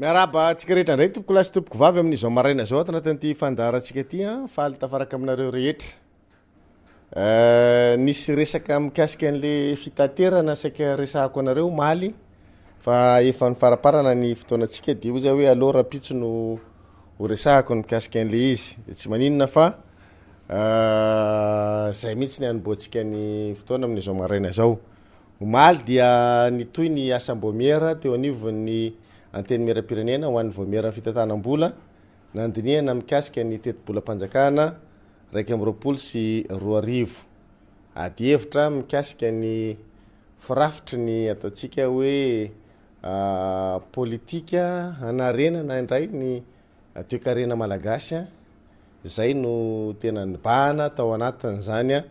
Miaraba atsika rehetra ndray tompoko lasy tompoko vavy amin'izao maraina zao tanatin'ity fandaratsika ty faly tafaraka aminareo rehetra. Nisy resaka mikasika an'le fitaterana saika resahako anareo maly fa efa nifaraparana ny fotoanatsika dia oza hoe alora rapitso no resahako ny mikasika an'le izy. Tsy maninona fa zay mihitsy ny anomboantsika ny fotoana amin'izao maraina zao. Omaly dia nitoy ny asam-bomiera teo anivon'ny anteny miara-pirenena ho an'ny vomiera fitantanam-bola nandinihana mikasika ny teti-bolam-panjakana 1.2 ady hevitra mikasika ny firafitry ny ataontsika hoe politika anarenana indray ny toe-karena malagasy zay no tena nibahana tao anatin'izany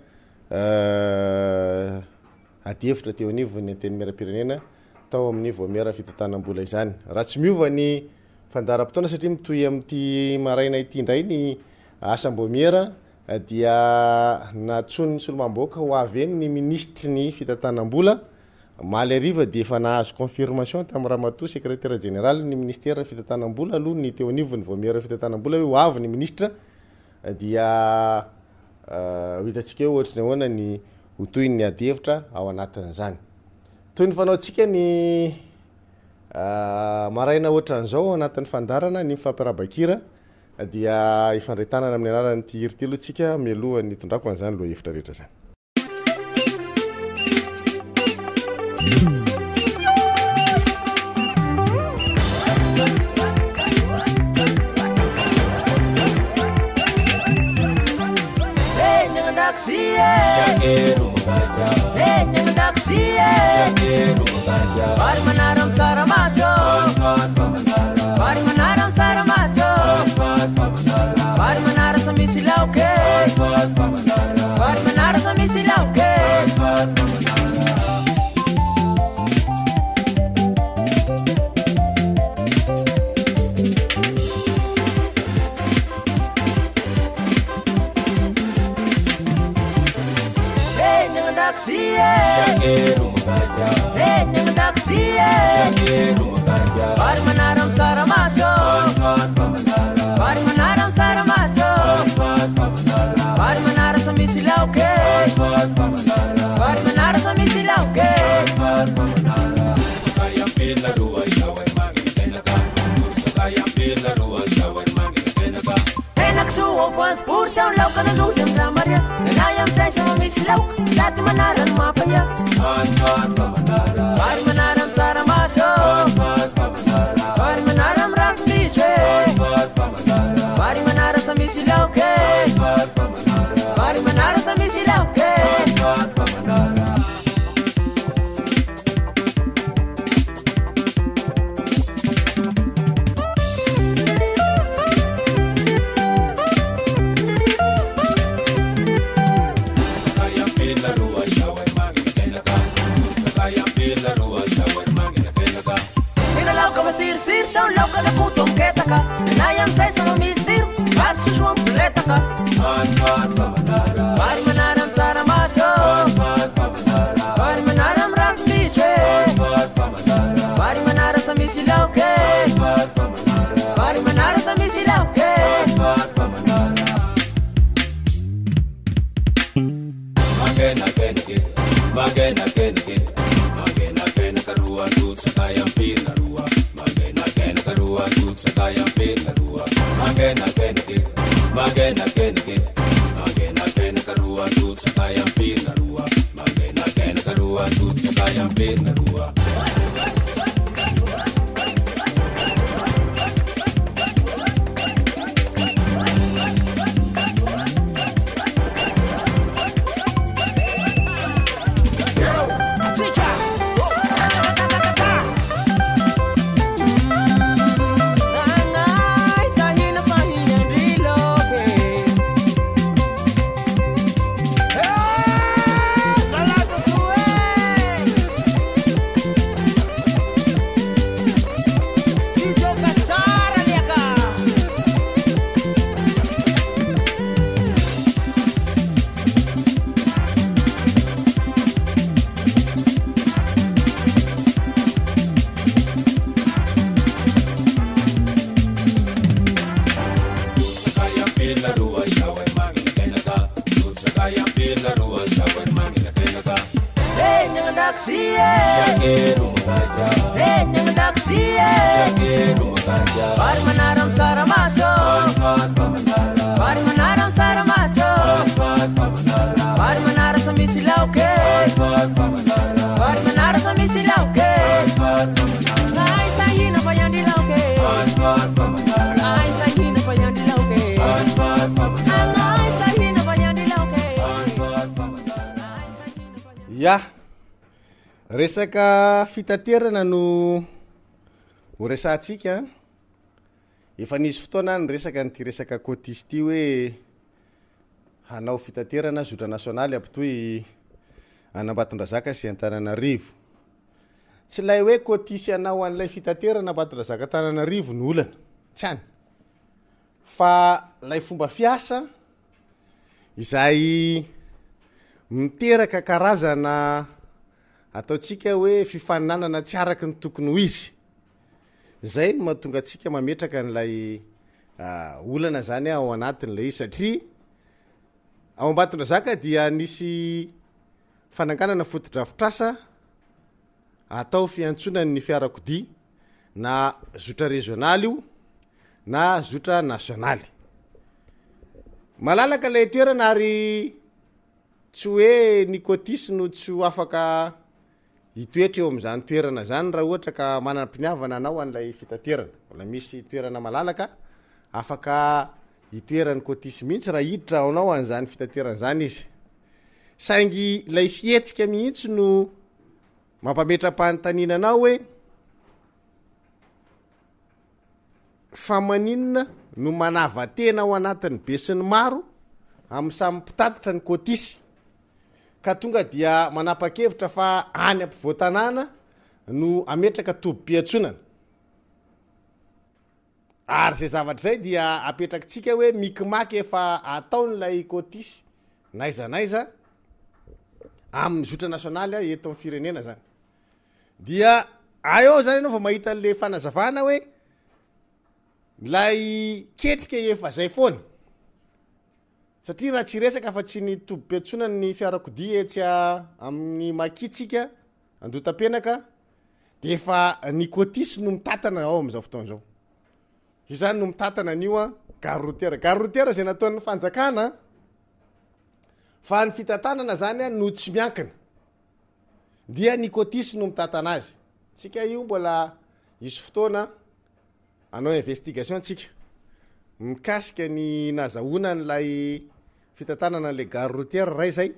ady hevitra teo anivon'ny anteny miara-pirenena tao amin'ny vomiera fitantanam-bola izany. Raha tsy miova ny fandaram-potoana satria mitohy amin'ity maraina ity indray ny asam-bomiera dia natsony ny solomamboaka ho avy eny ny ministry ny fitantanam-bola maly ariva dia efa nahazo confirmation tamin'ny Ramatoa secrétaire général ny ministère fitantanam-bola aloha ny teo anivon'ny vomiera fitantanam-bola hoe ho avy ny ministre dia hitantsika hoe ohatrany ahoana ny hotoy ny ady hevitra ao anatin'izany. Toy ny fanaontsika ny maraina ohatran'izao anatin'ny fandarana ny fampiarabakira dia ifandretanana amin'ny anaran'ny tirtilo tsika mialohan'ny tondrako an'izany loha hevitra rehetra zany. Bari manaram saramacho, bari manaram saramacho, bari manaram samisilauke, bari manaram samisilauke. Hey, nangadaksiye. Hey, nangadaksiye. Bari manaram saramacho, bari manaram saramacho, bari manaram samisilauke, bari manaram samisilauke. Kayam pila dua isawan mangin tenaka, kayam pila dua isawan mangin tenaka. Naksuo fans pur sound lauka na zusem dramaria, nayam say sama misilauk, dati manaram mapaya. Bari manaram saramacho, bari manaram rafniswe, bari manaram samisilauke, bari manaram samisilauke. Sound lauka na putong ketaka, nayam say sama mistir, at susuam puletaka. Bari manaram saramacho, bari manaram rafniswe, bari manaram samisilauke, bari manaram samisilauke. Magena kenke, magena kenke, magena kenke rua tut sakayam pina rua. Karua tut sakayam pena rua magena kenke magena kenke magena kenke karua tut sakayam pena rua magena kenke karua tut sakayam pena rua. Ya resaka fitaterana no horesantsika efa nisy fotoana ny resaka nyty resaka kotisy ty hoe hanao fitaterana zotra nasionaly ampitoy Ambatondrazaka sy Antananarivo. Tsy lay hoe kotisy anao an'ilay fitaterana Ambatondrazaka Antananarivo ny olana, tsy any. Fa lay fomba fiasa izay miteraka karazana ataotsika hoe fifaninanana tsy araky ny tokony ho izy. Zay no mahatonga atsika mametraka n'ilay olana zany ao anatin'ilay izy satria ao Ambatondrazaka dia nisy fananganana fotodrafitrasa atao fiantsonany ny fiarakodia na zotra regionaly io na zotra nasionaly. Malalaka lay toerana ary tsy hoe ny kotisy no tsy afaka hitoetra eo amin'izany toerana zany raha ohatra ka manam-piniavana anao an'ilay fitaterana. Mbola misy toerana malalaka afaka hitoeran'ny kotisy mihitsy raha hiditra anao an'izany fitaterana zany izy. Saingy lay fihetsika mihitsy no mampametra-panontaniana hoe fa maninona no manavatena ao anatin'ny be sy ny maro amin'ny samy mpitatitra ny kotisy ka tonga dia manapa-kevitra fa any ampivoatanana no ametraka tobi-piantsonana. Ary zay zavatra zay dia apetrakitsika hoe mikimaky efa ataon'ilay kotisy naizanaiza amin'ny zotra nasionaly eto amin'ny firenena zany. Dia ayo zany anao vao mahita an'le fanazavana hoe lay ketrika efa zay foana. Satria raha tsy resaka fa tsy ny tobi-piantsonany ny fiarakodia etsy amin'ny makitsika Andotapenaka de efa ny kotisy no mitatana ao amin'izao fotoana zao. Io zany no mitatana an'io gare routière. Gare routière zay nataon'ny fanjakana fa ny fitatanana zany no tsy miankina. Dia ny kotisy no mitatana azy. Tsika io mbola isy fotoana anao investigation tsika mikasika ny nazahoana n'ilay fitatanana n'ilay gare routière ray zay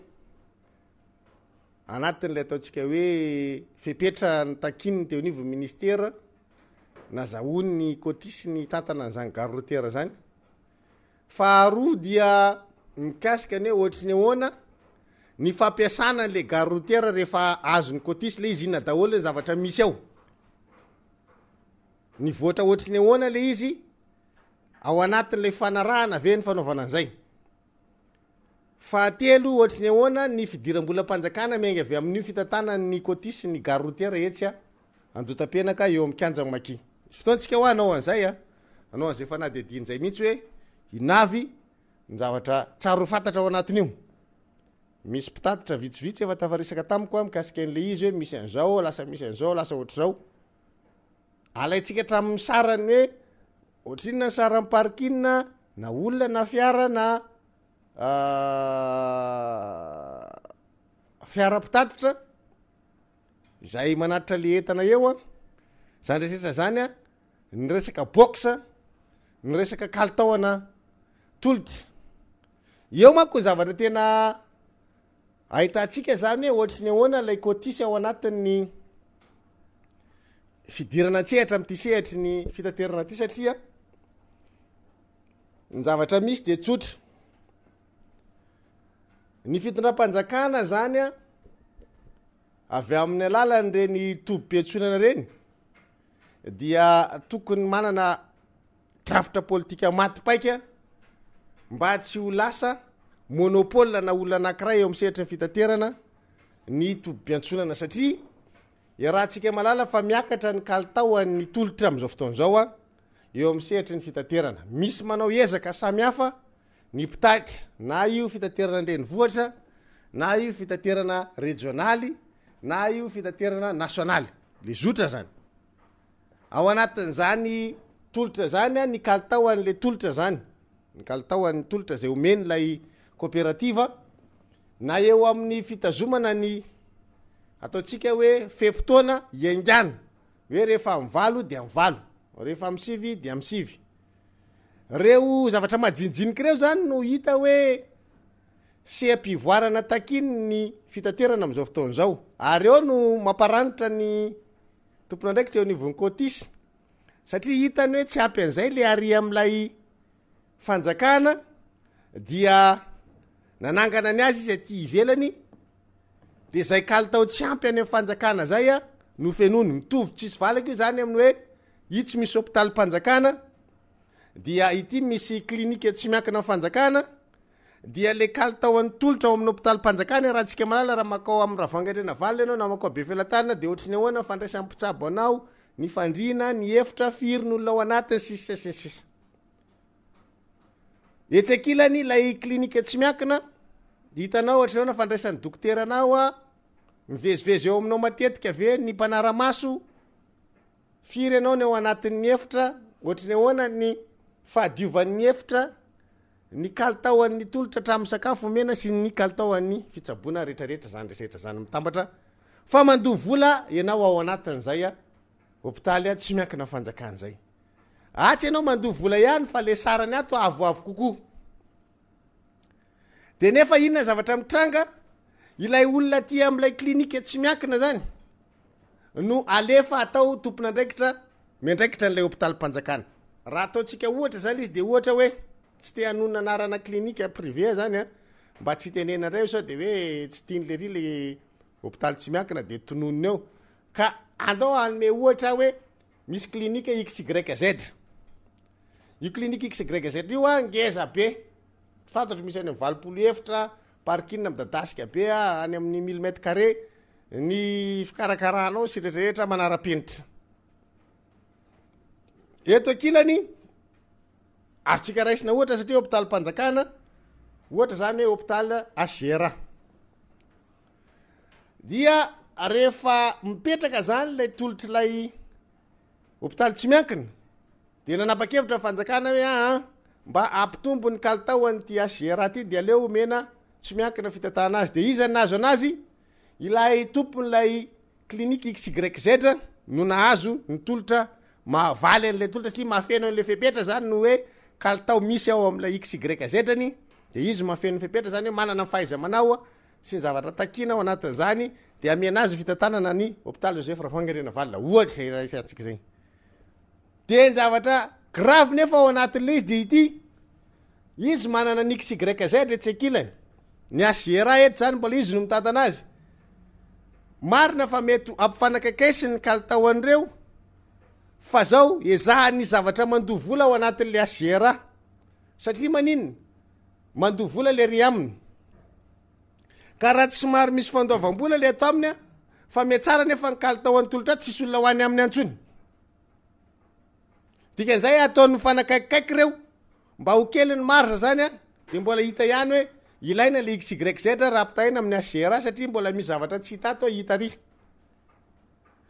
anatin'ilay ataotsika hoe fepetra ny takininy teo anivon'ny ministera nazahoany ny kotisy ny tatana n'izany gare routière zany. Faharoa dia mikasika ny hoe ohatriny ahoana ny fampiasana n'ilay gare routière rehefa azony kotisy le izy inona daholo ny zavatra misy ao. Ny voatra ohatriny ahoana le izy ao anatin'ilay fanarahana ve ny fanaovana an'izay. Fahatelo ohatriny ahoana ny fidiram-bolam-panjakana miainga avy amin'io fitatana ny kotisy ny gare routière etsy Andotapenaka eo amin'ny kianja Maki. Fotoantsika ho anao an'izay anao an'izay fanadihadian'izay mihitsy hoe inavy ny zavatra tsara ho fantatra ao anatin'io. Misy mpitatitra vitsivitsy efa tafarisaka tamiko mikasika an'le izy hoe misy an'izao lasa misy an'izao lasa ohatr'izao. Alaitsika hatramin'ny sarany hoe ohatrinona ny saran'ny parkina na olona na fiara na fiara-pitatitra izay manatitra le entana eo zany rehetra zany ny resaka box ny resaka kalitaona tolotra. Eo manko zavatra tena ahitantsika zany hoe ohatriny ahoana lay kotisy ao anatin'ny fidirana tsehatra amin'ity sehatry ny fitaterana ty satria ny zavatra misy de tsotra. Ny fitondram-panjakana zany avy amin'ny alalany reny tobi-piantsonana reny dia tokony manana drafitra politika maty-paika mba tsy ho lasa monopole na olona anankiray eo amin'ny sehatry ny fitaterana ny tobi-piantsonana satria rahantsika malala fa miakatra ny kalitaoan'ny tolotra amin'izao fotoana zao eo amin'ny sehatry ny fitaterana. Misy manao ezaka samy hafa ny mpitatitra na io fitaterana ndrenivohitra na io fitaterana regionaly na io fitaterana nasionaly le zotra zany ao anatin'zany tolotra zany a ny kalitao an'le tolotra zany ny kalitao an'ny tolotra zay omeny lay coopérativa na eo amin'ny fitazomana ny ataotsika hoe fempotoana iangana hoe rehefa mivalo de mivalo rehefa misivy de misivy reo zavatra majinjiniky reo zany no hita hoe seampivoarana takiny ny fitaterana am'izao fotoana zao ary eo no mamparanitra ny tompona ndraiky treo nivon'ny kotisy satria hitany hoe tsy ampy an'izay le ary am'ilay fanjakana dia nanangana ny azy izy aty ivelany de zay kalitao tsy ampy any amin'ny fanjakana zay a no fenony mitovy tsisy valaky io zany amin'ny hoe io tsy misy hôpitalim-panjakana dia ity misy klinika tsy miankina amin'ny fanjakana dia le kalitao an'ny tolotra ao amin'ny hôpitalim-panjakana raha tsika malala raha makao amin'ny ravangatrena valy anao na makao be felatana de ohatry ny ahoana fandraisan'ny mpitsabo anao ny fandriana ny efitra firin'olona ao anatiny sisy etsakilany lay klinika tsy miankina hitanao ohatry na fandraisan'ny dokotera anao a mivezivezy eo aminao matetika ave ny mpanaramaso firy anao ny ao anatin'ny efitra ohatry ny ahoana ny fahadiovan'ny efitra ny kalitao an'ny tolotra hatramin'ny sakafo omena sy ny kalitao an'ny fitsaboana rehetrarehetra zany rehetrarehetra zany mitambatra fa mandoha vola ianao ao anatin'izay a hôpitaly a tsy miankina fanjakana zay atsy ianao mandoha vola ihany fa le sarany ato avoavo kokoa de nefa inona zavatra mitranga ilay olona ty am'ilay klinika tsy miankina zany no alefa atao tompona ndraikitra mendraikitra n'lay hôpitalim-panjakana raha ataotsika ohatra zany izy de ohatra hoe tsy te hanonona anarana klinika privé zany a mba tsy tenena ray sao de hoe tsy tian'le ry le hôpitaly tsy miankina de tononony eo ka andao anome ohatra hoe misy klinika XYZ io klinika XYZ io a ngeza be fantatro misy any amin'ny valopolo efitra parkina midadasika be a any amin'ny 1000 mètres carré ny fikarakaranao sy rehetrarehetra manara-penitra eto akilany azotsika raisina ohatra satria hôpitalim-panjakana ohatra zany hoe hôpitaly Agera dia rehefa mipetraka zany lay tolotry lay hôpitaly tsy miankina de nanapa-kevitra fanjakana hoe mba ampitombo ny kalitao an'ty Agera ty de aleo omena tsy miankina fitatahana azy de izy nazo anazy ilay tompon'lay klinika XYZ no nahazo ny tolotra mahavaly an'lay tolotra satria mahafeno an'le fepetra zany no hoe kalitao misy ao am'ilay XYZ-ny de izy mahafeno fepetra zany hoe manana fahaiza manao a sy ny zavatra takina ao anatin'zany de amiana azy fitatanana ny hôpitaly Joseph Ravangarena Valina ohatra zay raha isantsika zay de ny zavatra grave nefa ao anatin'le izy de ity izy manana ny XYZ etsekilany ny Agera eto zany mbola izy no mitantana azy marina fa mety ampifanakakaisyny ny kalitao an'ireo fa zao ezahany zavatra mandoha vola ao anatin'le Agera satria maninona mandoha vola le ry aminy ka raha tsy somary misy fandoavam-bola le atao aminy a fa miatsara nefa ny kalitao an'ny tolotra tsisy olona ho any amin'ny antsony dikan'izay ataony mifanakaikikaiky reo mba ho kely ny marza zany a de mbola hita ihany hoe ilaina le XYZ raha ampitahina amin'ny Agera satria mbola misy zavatra tsy hita ato hita ry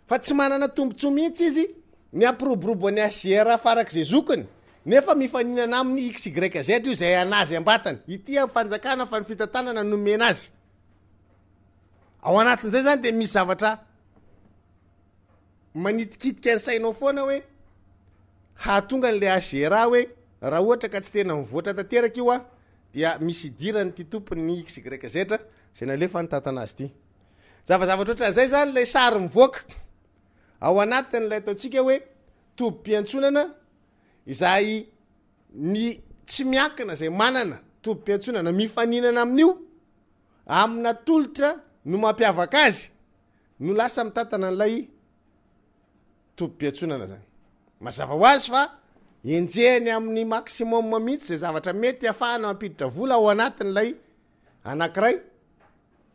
fa tsy manana tombontso mihitsy izy ny ampiroborobo any Agera farak'izay zokiny nefa mifaninana amin'ny XYZ io zay anazy ambatany ity amin'ny fanjakana fa ny fitatanana nomena azy ao anatin'izay zany de misy zavatra manitikitika ny sainao foana hoe hahatonga n'le Agera hoe raha ohatra ka tsy tena mivoatra tanteraka io a dia misy idirany ty tompony ny XYZ zay nalefa nytantana azy ty zavazavatra ohatran'izay zany lay sary mivoaka ao anatin'lay ataotsika hoe tobi-piantsonana izay ny tsy miankina zay manana tobi-piantsonana mifaninana amin'io amina tolotra no mampiavaka azy no lasa mitantana n'lay tobi-piantsonana zany mazava ho azy fa enjehany amin'ny maximum mihitsy zay zavatra mety ahafahana mampiditra vola ao anatin'lay anankiray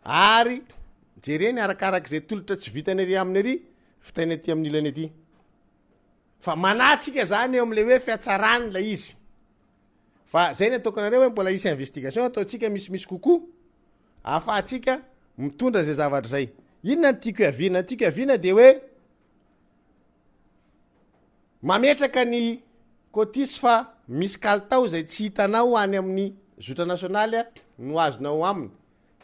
ary jereny arakarak'izay tolotra tsy vitany ary aminy ary fitainy aty amin'ny ilany aty fa manatsika zany eo am'le hoe fiatsarany lay izy fa zay ny ataokonareo hoe mbola isy investigation ataotsika misimisy kokoa ahafahatsika mitondra zay zavatra zay inona ny tiako aviana de hoe mametraka ny kotisy fa misy kalitao zay tsy hitanao any amin'ny zotra nasionaly no azonao aminy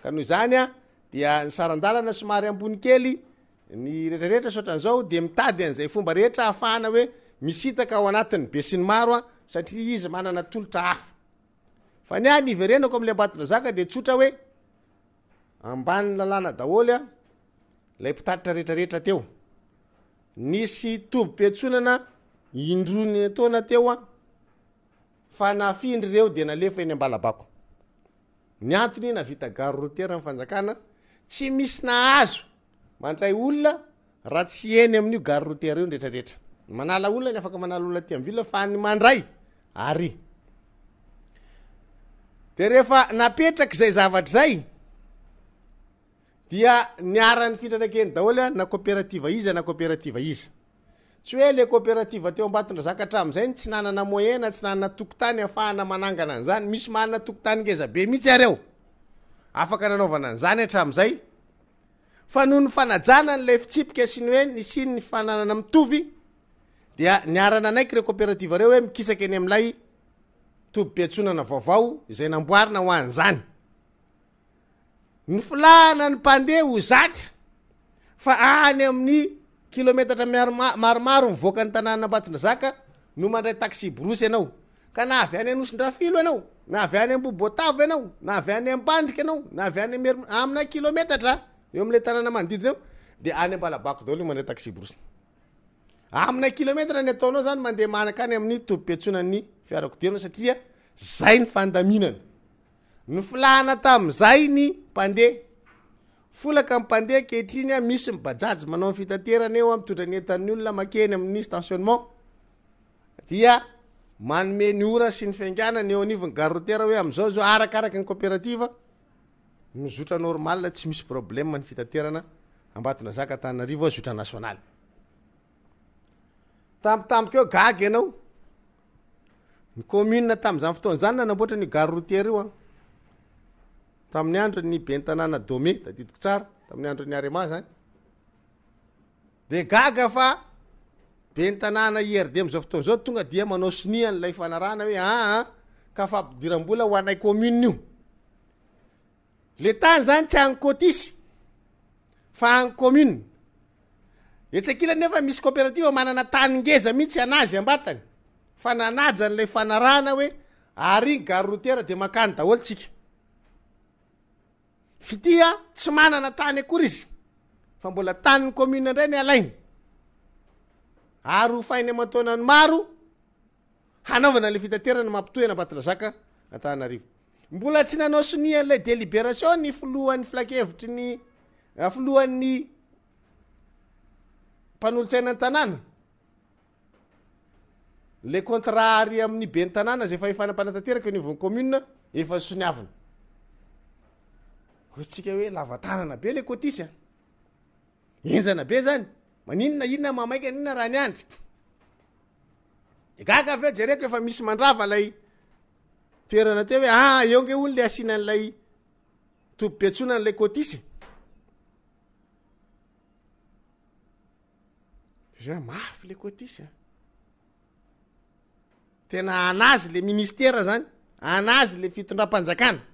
ka noho zany a dia ny sarandalana somary ambony kely ny rehetrarehetra sotran'izao de mitady an'izay fomba rehetra ahafahana hoe misitaka ao anatin'ny be sy ny maro a satria izy manana tolotra hafa fa ny any iverenako am'le ambatona zaka de tsotra hoe ambany lalàna daholy a lay mpitatitra rehetrarehetra teo nisy tobo-piatsonana indrony taona teo a fa nafindry reo de nalefa eny ambalabako ny antony navita gare routière mifanjakana tsy misy nahazo mandray olona raha tsy eny amin'io gare routière io ndretrarehetra manala olona ny afaka manala olona ty am'vila fa ny mandray ary de rehefa napetraky zay zavatra zay dia niaran'ny fitranakeny daholy na coopérative izy na coopérative izy tsy hoe le coopérative teo ambatondra zaka hatram'izay tsy nanana moyena tsy nanana tokotany afahana manangana an'izany misy manana tokotany ngeza be mihitsy areo afaka nanaovana an'izany hatram'izay fa noho ny fanajana n'lay fitsipika sy ny hoe ny siny ny fananana mitovy dia niarana anaiky re coopérative reo hoe mikisaka eny am'lay tobo-piatsonana vaovao izay namboarina ho an'izany ny filahana ny mpandeha ho zatra fa any amin'ny kilometatra maromaro mivoaka ny tanàna ambatondra zaka no mandray taxi borosy ianao ka na avy any Anosindrafilo ianao na avy any Ambobotavo ianao na avy any Ambandrika ianao na avy any amina kilometatra eo am'le tanàna manodidina eo de any Ambalabako daholo mandray taxi borosy amina kilometatra ny ataonao zany mandeha manakany amin'ny tobo-piatsonan'ny fiarakodirana satria zay ny fandaminana ny filahana tam'izay ny mpandeha folaka mpandeha kehitriny a misy mibajazy manao ny fitaterana eo mitondra ny entan'ny olona makeny amin'ny stationnement dia manome ny ora sy ny fianganana eo anivony gare routière hoe am'izao zao arakaraky ny coopérative mizotra normal tsy misy problème ny fitaterana ambatona zaka Antananarivo zotra nasionaly tampotampoka eo gaga ianao ny commune tam'izany fotoana zany nanamboatra ny gare routière io a tamin'ny andro ny bentanàna Domé tadidiko tsara tamin'ny andro ny Arema zany de gaga fa bentanàna IRD am'izao fotoana zao tonga dia manao siniany lay fanarana hoe ka fa ampidiram-bola ho anay commune io le tany zany tsy agny kotisy fa agny commune etsakila nefa misy coopérative manana tany ngeza mihitsy anazy ambatany fa nanaja n'lay fanarana hoe ary gare routière de makany daholo tsika fitia tsy manana tany akory izy fa mbola tanyny commune indray ny alainy ary ho fainy aman-taonany maro hanaovana le fitaterana mampitohy ambatondra zaka Antananarivo mbola tsy nanao sinian'lay délibération ny filohan'ny filakevitry ny filohan'ny mpanolotsaina ny tanàna le contrat ary amin'ny be ny tanàna zay fahefanam-panatanteraka nivon'ny commune efa soniavina hotsika hoe lavatanana be le kotisy enjana be zany maninona inona mamaika inona raha ny andry gaga aveo jereko efa misy mandrava lay toerana teo hoe eo nge ony le asianan'lay tobo-piatsonan'lay kotisy mafy le kotisy tena anazy le ministera zany anazy le fitondram-panjakana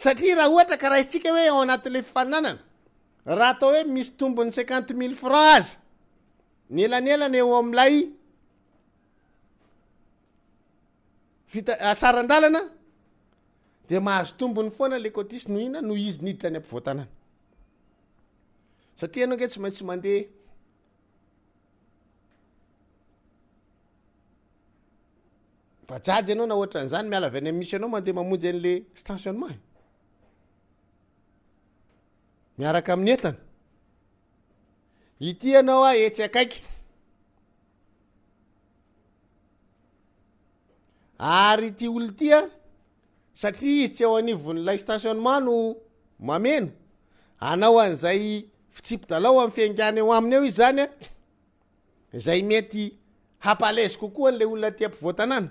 satria raha ohatra ka raha isitsika hoe ao anatin'le fifaninanana raha atao hoe misy tombony 50 000 francs azy ny elanelana eo am'lay asarandalana de mahazo tombony foana le kotisy no ina no izy niditra ny ampivoatanana satria anao nke tsy maintsy mandeha bajajy anao na ohatra n'izany miala avy any amin'ny misy anao mandeha mamonjy an'le stationnement miaraka amin'ny entana ity anao etsy akaiky ary ity olo tya satria izy tsy ao anivon'lay stationnement no mameno anao an'izay fitsipidalao amin'ny fiangana eo aminy eo izy zany zay mety hampalaizy kokoa n'le olona ty ampivoatanana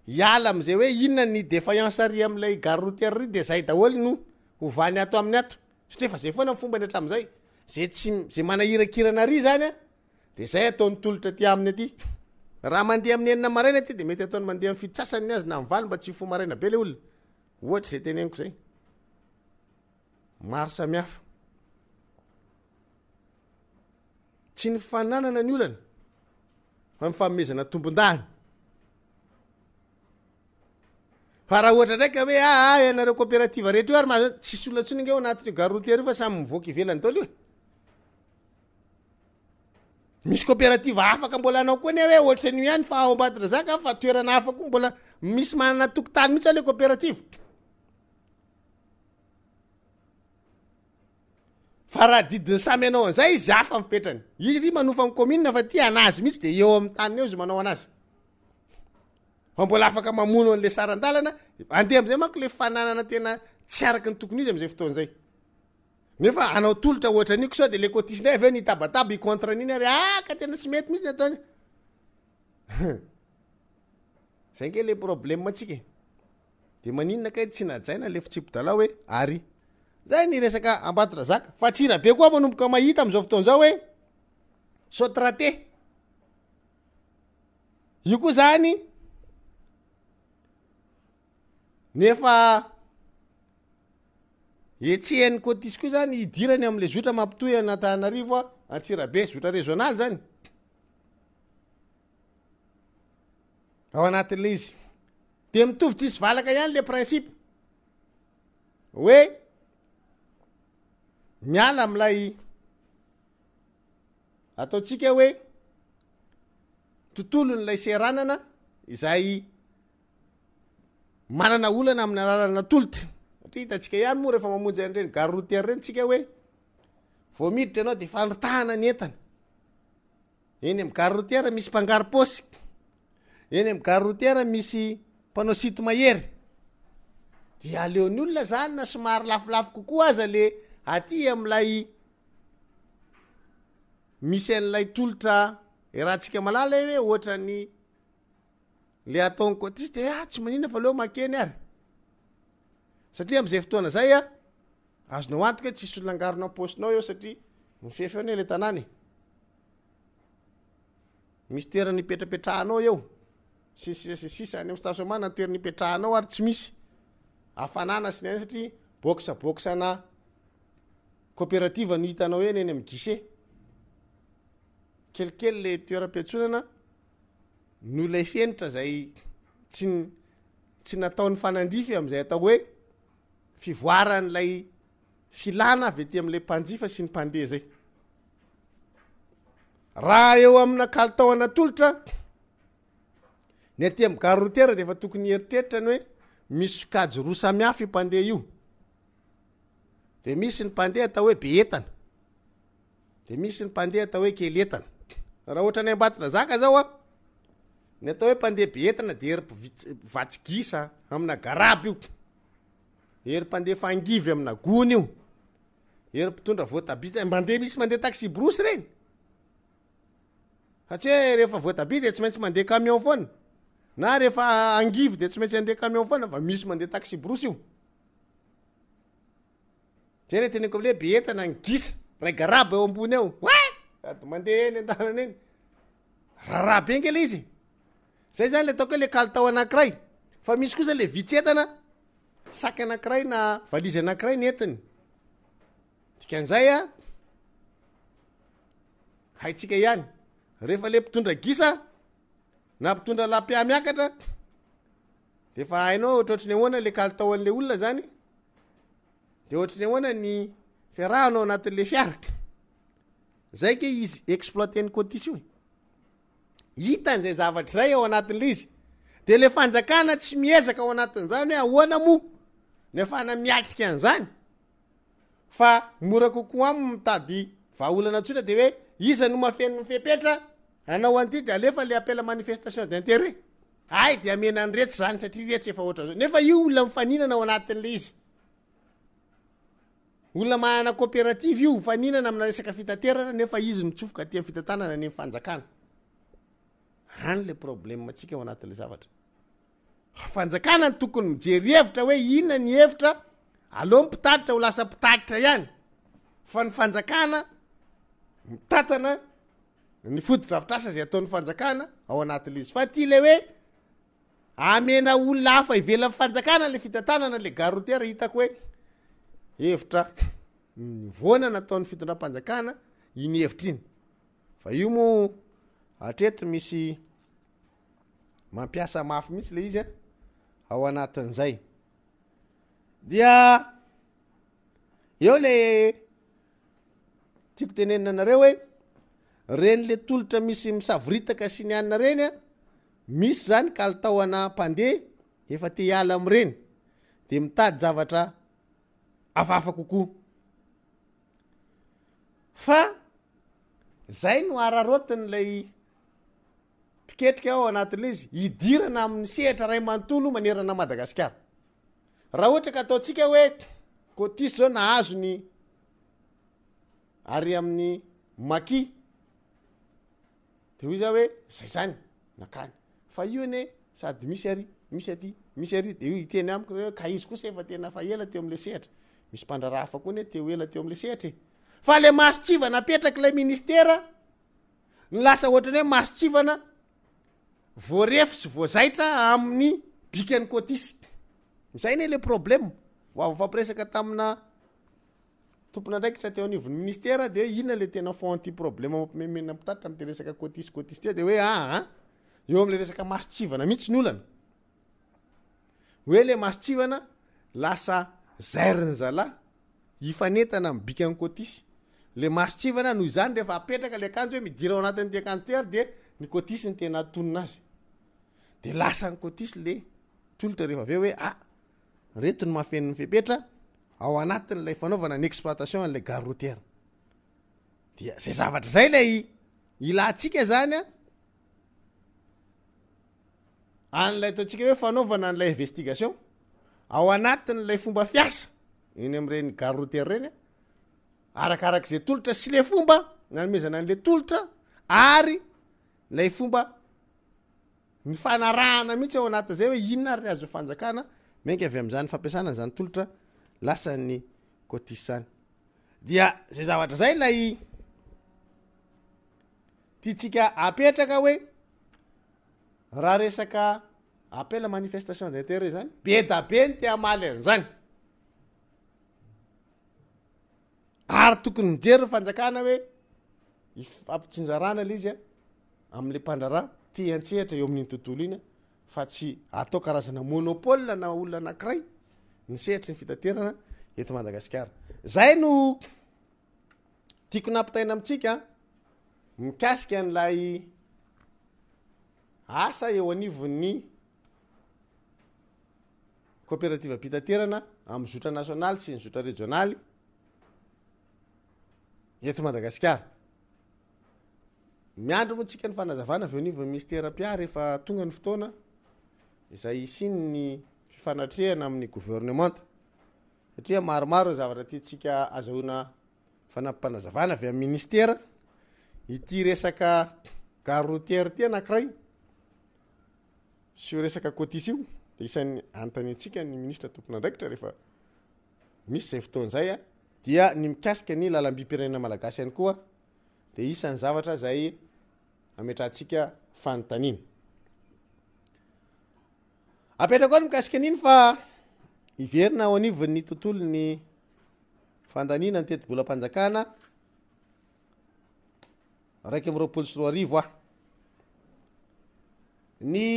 hiala am'izay hoe inona ny défaillance ary am'ilay gare routière ry de zay daholo no hovany ato amin'ny ato satria fa zay foana fomba ny hatram'izay zay tsy zay manahirakirana ary zany a de zay ataony tolotra ty aminy aty raha mandeha amin'ny enina maraina ty de mety ataony mandeha amin'ny fitsasany azy na mivaly mba tsy fo maraina be le olona ohatra zay teneniko zay maro samihafa tsy ny fananana ny olana fa mifanomezana tombon-dahany fa raha ohatra ndraika hoe ianareo coopérative rehetra io ary ma tsisy olona tsony nge ao anatin'io gare routière io fa samy mivoaka ivelany daholo io misy coopérative afaka mbola anao koa ny hoe ohatra n'io ihany fa ao Ambatondrazaka fa toerana hafa koa mbola misy manana tokotany mihitsy le coopérative fa raha didiny samy anao an'izay izy hafa mipetrany izy manofa amin'ny commune fa ty anazy mihitsy de eo amin'ny tany eo izy manao anazy fa mbola afaka mamono an'le sarandalana andeha am'izay manko le fananana tena tsy araky ny tokony izy am'izay fotoan'izay nefa anao tolotra ohatra niko sao de le cotisiny avy eo nitabataba i contre n'iny ary ka tena tsy mety mihitsy ataony zay nge le problème atsika de maninona kay tsy najaina le fitsipodala hoe ary zay ny resaka Ambatondrazaka fa tsy rabe koa manomboka mahita am'izao fotoan'izao hoe Sotraté io koa zany nefa etsehany cotis koa zany idirany am'le zotra mampitoy Antananarivo a Antsirabe zotra régional zany ao anatin'le izy de mitovy tsisy valaka ihany le principe hoe miala am'lay ataotsika hoe tontolo n'lay seranana izay manana olana amin'ny alalana tolotra satria hitatsika ihany moa rehefa mamonjy an'ireny gare routière reny tsika hoe vao miditra ianao de fanotahana ny entana eny amin'ny gare routière misy mpangary posy eny amin'ny gare routière misy mpanao sito mahery de aleon'ny olona zany na somary lafolafo kokoa aza le aty am'lay misy an'lay tolotra rahantsika malala hoe ohatra ny le ataony cotis de tsy manina fa leo makeny ary satria am'izay fotoana zay a azonao antoka hoe tsisy olona angaronao postinao eo satria mifefy eo le tanàny misy toerana ipetrapetrahanao eo sisa any amin'ny station mana toerana ipetrahanao ary tsy misy afanana sy ny satria boksana coopérative no hitanao eny eny amin'ny guichet kelikely le toeram-piatsonana no ilay fenitra zay tsy nataon'ny fanandrify am'izay atao hoe fivoaran'lay filana avy ety am'le mpanjifa sy ny mpandeha zay raha eo amina kalitao anatolotra ny aty amin'ny gare routière de efa tokony heritreritra ny hoe misy sokajy roa samihafa io mpandeha io de misy ny mpandeha atao hoe be entana de misy ny mpandeha atao hoe kely entana raha ohatra ny Ambatondrazaka zao a ny atao hoe mpandeha be entana de ery vatsigisa amina garaby io ery mpandeha fangivy amina gony io ery mpitondra voatabia mandeha misy mandeha taxi brosy reny satria rehefa voatabia de tsy maintsy mandeha camion foana na rehefa angivy de tsy maintsy mandeha camion foana fa misy mandeha taxi brosy io zay le teneko am'le be entana ny gisa ray garaba eo ambony eo ady mandeha eny an-dalana eny raha be nge le izy zay zany le ataoko hoe le kalitao anankiray fa misy kosa le vitsetana saky anankiray na valizy anankiray ny entiny dikan'izay a haitsika ihany rehefa le mpitondra gisa na mpitondra lapia miakatra de fa hainao ohatrohatry ny ahoana le kalitao an'le olona zany de ohatry ny ahoana ny fiarahanao anatin'le fiara zay ke izy exploiten'ny cotis io hitan'izay zavatra zay ao anatin'le izy de le fanjakana tsy miezaka ao anatin'izany hoe ahoana mo nefa na miatrika an'izany fa mora kokoa aminy mitady vahaolana tsotra de hoe iza no mafeno mifepetra anao an'ity de alefa le appel manifestation d'intérêt ay de amena ny retsy zany satria retsy efa ohatra zao nefa io olona mifaninana ao anatin'le izy olona mahana coopérative io mifaninana amina resaka fitaterana nefa izy mitsofoka aty amin'ny fitantanana ny fanjakana any le problème atsika ao anatin'le zavatra fanjakana ny tokony mijery hevitra hoe inona ny hevitra aloha mpitatitra ho lasa mpitatitra ihany fa ny fanjakana mitatana ny foto-drafitrasa zay ataon'ny fanjakana ao anatin'le izy fa ty le hoe amena olona hafa ivela fanjakana le fitantanana le garotera hitako hoe hevitra voana nataon'ny fitondram-panjakana iny hevitra iny fa io mo hatreto misy mampiasa mafy mihitsy le izy ao anatin'izay dia eo le tiako tenenina anareo hoe reny le tolotra misy misavoritaka sy ny anina reny misy zany kalitahoana mpandeha efa te hiala am'ireny de mitady zavatra afafa kokoa fa zay no ararotin'lay piketrika ao anatin'le izy hidirana amin'ny sehatra ray manontolo manerana Madagasikara raha ohatra ka ataotsika hoe kotisy zao nahazo ny ary amin'ny maki de hoy za hoe zay zany nakany fa io ne sady misy ary misy aty misy ary de io iteny amiko hoe ka izy kosa efa tena fa ela teo am'le sehatra misy mpandraraha hafa koa ne teo ela teo am'le sehatra fa le masotsivana apetraka ilay ministera ny lasa ohatrany hoe masotsivana voarefy sy voazaitra amin'ny bikany kotisy zay ne le problème ho fampiresaka tamina tompona ndraikitra teo anivon'ny ministera de hoe inona le tena fond ty problème mampimemena mpitatitra am'te resaka kotisy ty de hoe eo am'le resaka masotsivana mihitsy ny olana hoe le masotsivana lasa zairiny zala hifanetana amin'ny bikany kotisy le masotsivana noho izany rehefa apetraka le akanjo hoe midira ao anatin'ny ty akanjo teary de ny kotisy ny tena atonina azy de lasa ny kotisy le tolotra rehefa aveo hoe reto ny mafen'ny fepetra ao anatin'lay fanaovana ny exploitation an'lay gare routière dia zay zavatra zay lay ilatsika zany an'lay ataotsika hoe fanaovana an'lay investigation ao anatin'lay fomba fiasa eny am'ireny gare routière reny arakarak'izay tolotra sy le fomba nanomezana an'le tolotra ary lay fomba ny fanarahana mihitsy ao anatin'izay hoe inona ary azo fanjakana menga avy am'zany fampiasana zany tolotra lasany kotisy zany dia zay zavatra zay lay tiatsika apetraka hoe raha resaka appel manifestation d'intérêt zany be da be ny te amaly an'zany ary tokony mijery fanjakana hoe ampitsinjarana le izy am'le mpandraraha ty antsehatra eo amin'iny tontolo iny fa tsy atao karazana monopole na olona anankiray ny sehatra ny fitaterana eto Madagasikara zay no tiako nampitaina amitsika mikasika an'lay asa eo anivon'ny coopérative mpitaterana amin'ny zotra nasionaly sy ny zotra regionaly eto Madagasikara miandro moatsika ny fanazavana avy anivon'ny ministera pia rehefa tonga ny fotoana izay isiny ny fifanatrehana amin'ny gouvernement satria maromaro zavatra tiatsika azahoana fanampanazavana avy amin'ny ministera ity resaka gare routière ty anankiray sy resaka kotisy io de isan'ny antany atsika ny ministra tompon'andraikitra rehefa misy zay fotoan'zay dia ny mikasika ny lalam-by-pirenena malagasy ihany koa de isan'ny zavatra zay ametrahantsika fanontaniana apetraka koa ny mikasika an'iny fa iverina ao anivon'ny tontolo ny fandaniana ny teti-bolam-panjakana 124 ny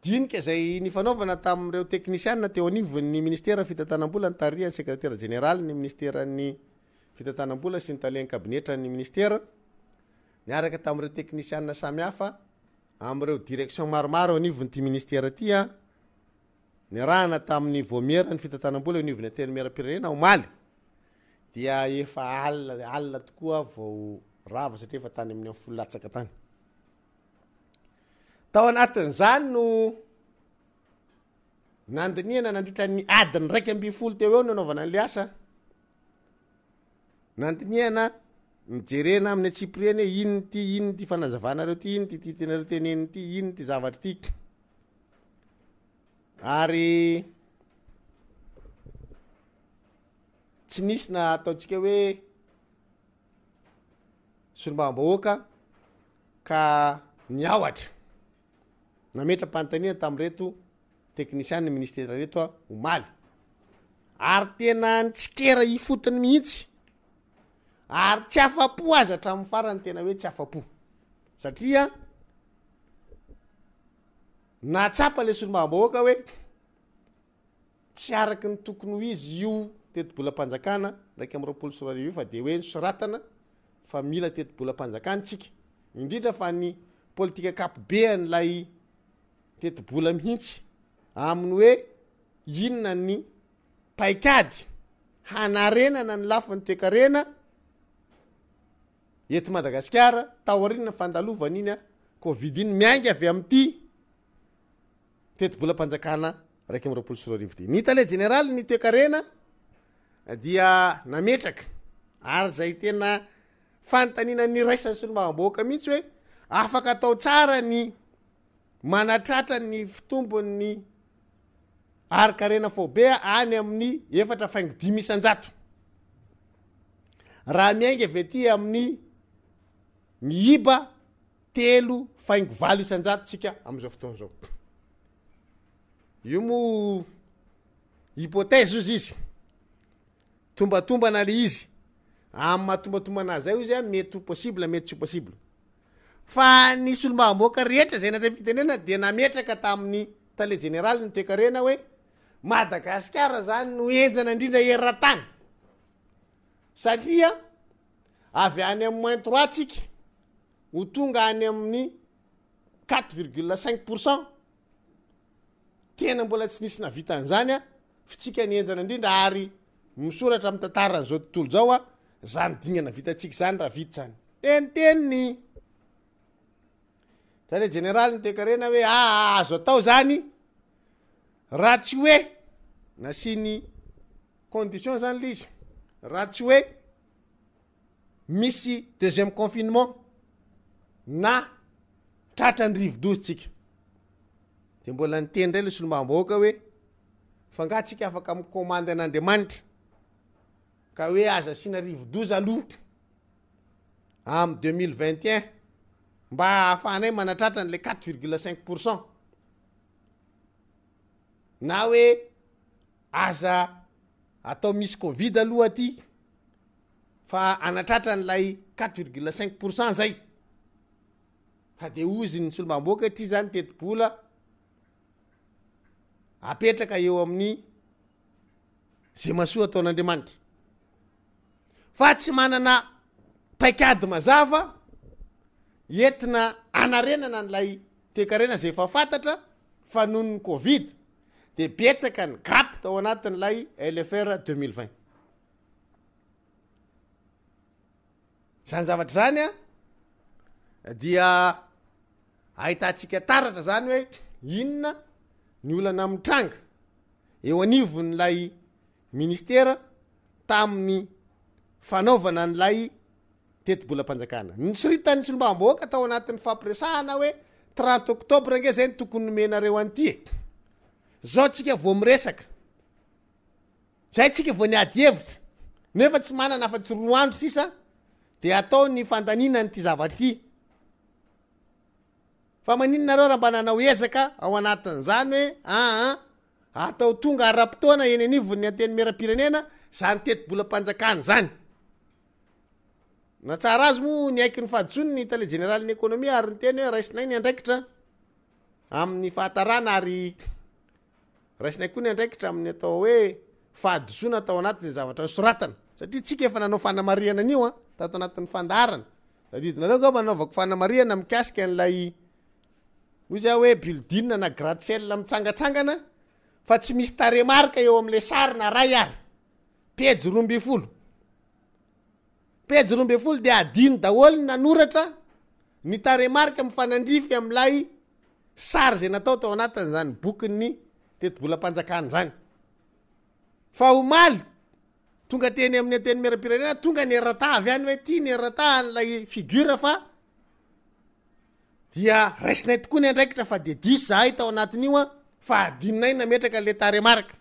dinika zay ny fanaovana tamin'ireo teknisianina teo anivon'ny ministera fitantanam-bola ny taria ny secrétaire général ny ministeran'ny fitantanam-bola sy ny talian'ny kabinetra ny ministera niaraka tamin'ireo teknisianina samy hafa am'ireo direction maromaro anivony ty ministera ty ny rahana tamin'ny vomiera ny fitantanam-bola eo anivony ateny mera-pirenena omaly dia efa alina tokoa vao rava satria efa tany amin'ny folo latsaka tany tao anatin'izany no nandiniana nandritra ny adiny 1.2 teo eo nanaovana an'le asa nandiniana mijerena amin'ny Tsiprieny ino ty fanazavanareo ty ino ty tenareo teneny ty ino ty zavatra ty ary tsy nisy na ataotsika hoe solombavam-bahoaka ka niawatra nametra-panontaniana tamin'reto teknisianny ministera reto omaly ary tena nitsikera ifotony mihitsy ary tsy afapo azy hatramin'ny farany tena hoe tsy afapo satria natsapa le solombavam-bahoaka hoe tsy araky ny tokony ho izy io teti-bolam-panjakana 124 fa de hoe nisoratana fa mila teti-bolam-panjakana tsika indrindra fa ny politika akapobean'lay teti-bola mihitsy aminy hoe inona ny paikady hanarenana ny lafiny toekarena eto Madagasikara taorina fandalovana iny Covid iny miainga avy amin'ty teti-bolam-panjakana 124 nita le generaly ny toekarena dia nametraka ary zay tena fantanina ny raisan'ny solombavam-bahoaka mihitsy hoe afaka atao tsara ny manatratra ny fitombon'ny arikarena fobea any amin'ny 4.5 isanjato raha miainga avy aty amin'ny miiba 3.4 isanjato tsika am'izao fotoana zao io mo hypothèse izy tombatombana le izy amin'ny mahatombatomana azy io izy mety ho possible mety tsy possible fa ny solombavam-bahoaka rehetra zay natre fitenena de nametraka tamin'ny tale général ny toekarena hoe Madagasikara zany no enjana indrindra eratany satria avy any amin'ny -3 tsika ho tonga any amin'ny 4,5% tena mbola tsy nisy navita an'izany fitsika ny enjana indrindra ary misoratra amin'ny tantarany zao tontolo zao zany dingana vitatsika zany raha vita zany teniteniny tale général ny toekarena hoe azo atao zany raha tsy hoe nasiny condition zany lizy raha tsy hoe misy deuxième confinement na tratrany rivo-dozy tsika de mbola niteny ndray le solombavam-bahoaka hoe fa ngatsika afaka mikomandy an'Andriamanitra ka hoe aza asina rivo-dozy aloha am 2021 mba ahafahanay manatratra n'le 4,5% na hoe aza atao misy Covid aloha aty fa anatratra n'lay 4,5% zay fa de ozy ny solombavam-bahoaka ty zany teti-bola apetraka eo amin'ny zay masoa ataon'Andriamanitra fa tsy manana paikady mazava entina anarenana n'lay toekarena zay efa fantatra fa noho ny Covid de betsaka ny gap tao anatin'lay LFR 2020 zany zavatra zany dia ahitantsika taratra zany hoe inona ny olana mitranga eo anivon'lay ministera tamin'ny fanaovana n'lay teti-bolam-panjakana nysoritany solombavam-bahoaka tao anatin'ny fampiresahana hoe 30 octobre nge zay ny tokony nomenareo an'ty zao tsika vo miresaka zay tsika vo niady hevitra nefa tsy manana afa-tsy 2 andro sisa de atao ny fandanina nyty zavatra ty fa maninonareo raha mba nanao ezaka ao anatin'zany hoe atao tonga ara-potoana eny anivony anteny mera-pirenena zany teti-bolam-panjakana zany na tsara azy mo ny aiky ny fahaditsony ny tale général ny économie ary nyteny hoe raisinay ny andraikitra amin'ny fahatarana ary raisinay koa ny andraikitra amin'ny atao hoe fahadisoana atao anatin'ny zavatra soratana satria tsika efa nanao fanamariana an'io tato anatin'ny fandarana tadidinareo ga manaovako fanamariana mikasika n'lay ozy hoe building na gratte-ciel mitsangatsangana fa tsy misy taremarika eo am'le sarina ray ary pejy 12 pejy 12 de adino daholo nanoratra ny taremarika mifanandrify am'lay sary zay natao tao anatin' zany bokyny teti-bolam-panjakana zany fa omaly tonga teny amin'ny teny miara-pirenena tonga ny rata avy any hoe ty ny rata n'lay figura fa dia raisinay tokoa ny andraikitra fa de diso zahay tao anatin'io a fa adinonay nametraka le taremarika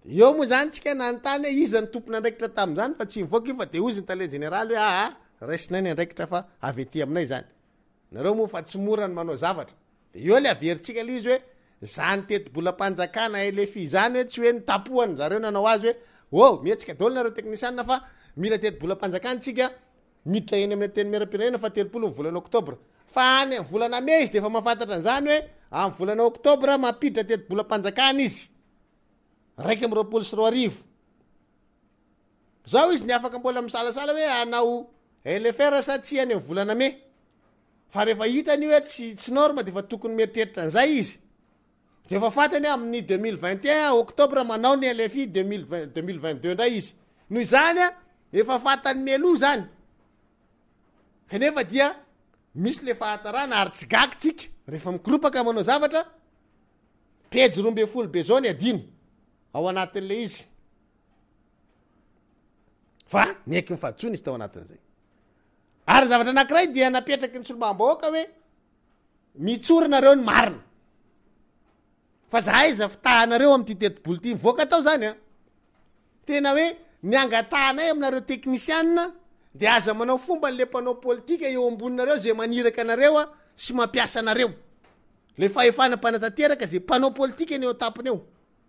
eo moa zany tsika nanontany hoe iza ny tompony andraikitra tam'izany fa tsy mivoaka io fa de ozy ny tale generaly hoe raisinay ny andraikitra fa avy ety aminay zany nareo moa fa tsy mora ny manao zavatra de eo le averintsika le izy hoe zany teti-bolam-panjakana elefi zany hoe tsy hoe nitapohany zareo nanao azy hoe mietsika dolo nareo teknisianina fa mila teti-bolam-panjakana tsika miditra eny amin'ny teny miara-pirenena fa 30 ny volana oktobra fa any volana me izy de efa mahafantatra an'izany hoe amin'ny volana oktobra mampiditra teti-bolam-panjakana izy raiky am' 24 zao izy ny afaka mbola misalasala hoe anao LFR sa tsy any amin'ny volana me fa rehefa hitany hoe tsy norma de fa tokony mieritreritra an'izay izy de efa fantany amin'ny 2021 oktobra manao ny LFI 2022 ndray izy noho izany a efa fantany mialoha zany kanefa dia misy le fahatarana ary tsy gaky tsika rehefa mikropaka manao zavatra pejy 12 be zao ny adino ao anatin'le izy fa nieky mifahatsony izy tao anatin'izay ary zavatra anankiray dia napetraky ny solombam-bahoaka hoe mitsorinareo ny marina fa zahay iza fitahanareo am'ty teti-bolo ty mivoaka tao zany a tena hoe niangatahanay aminareo teknisianina de aza manao fomba n'le mpanao politika eo amboninareo zay maniraka anareo a sy mampiasa anareo le fahefana mpanatanteraka zay mpanao politika eny eo tapony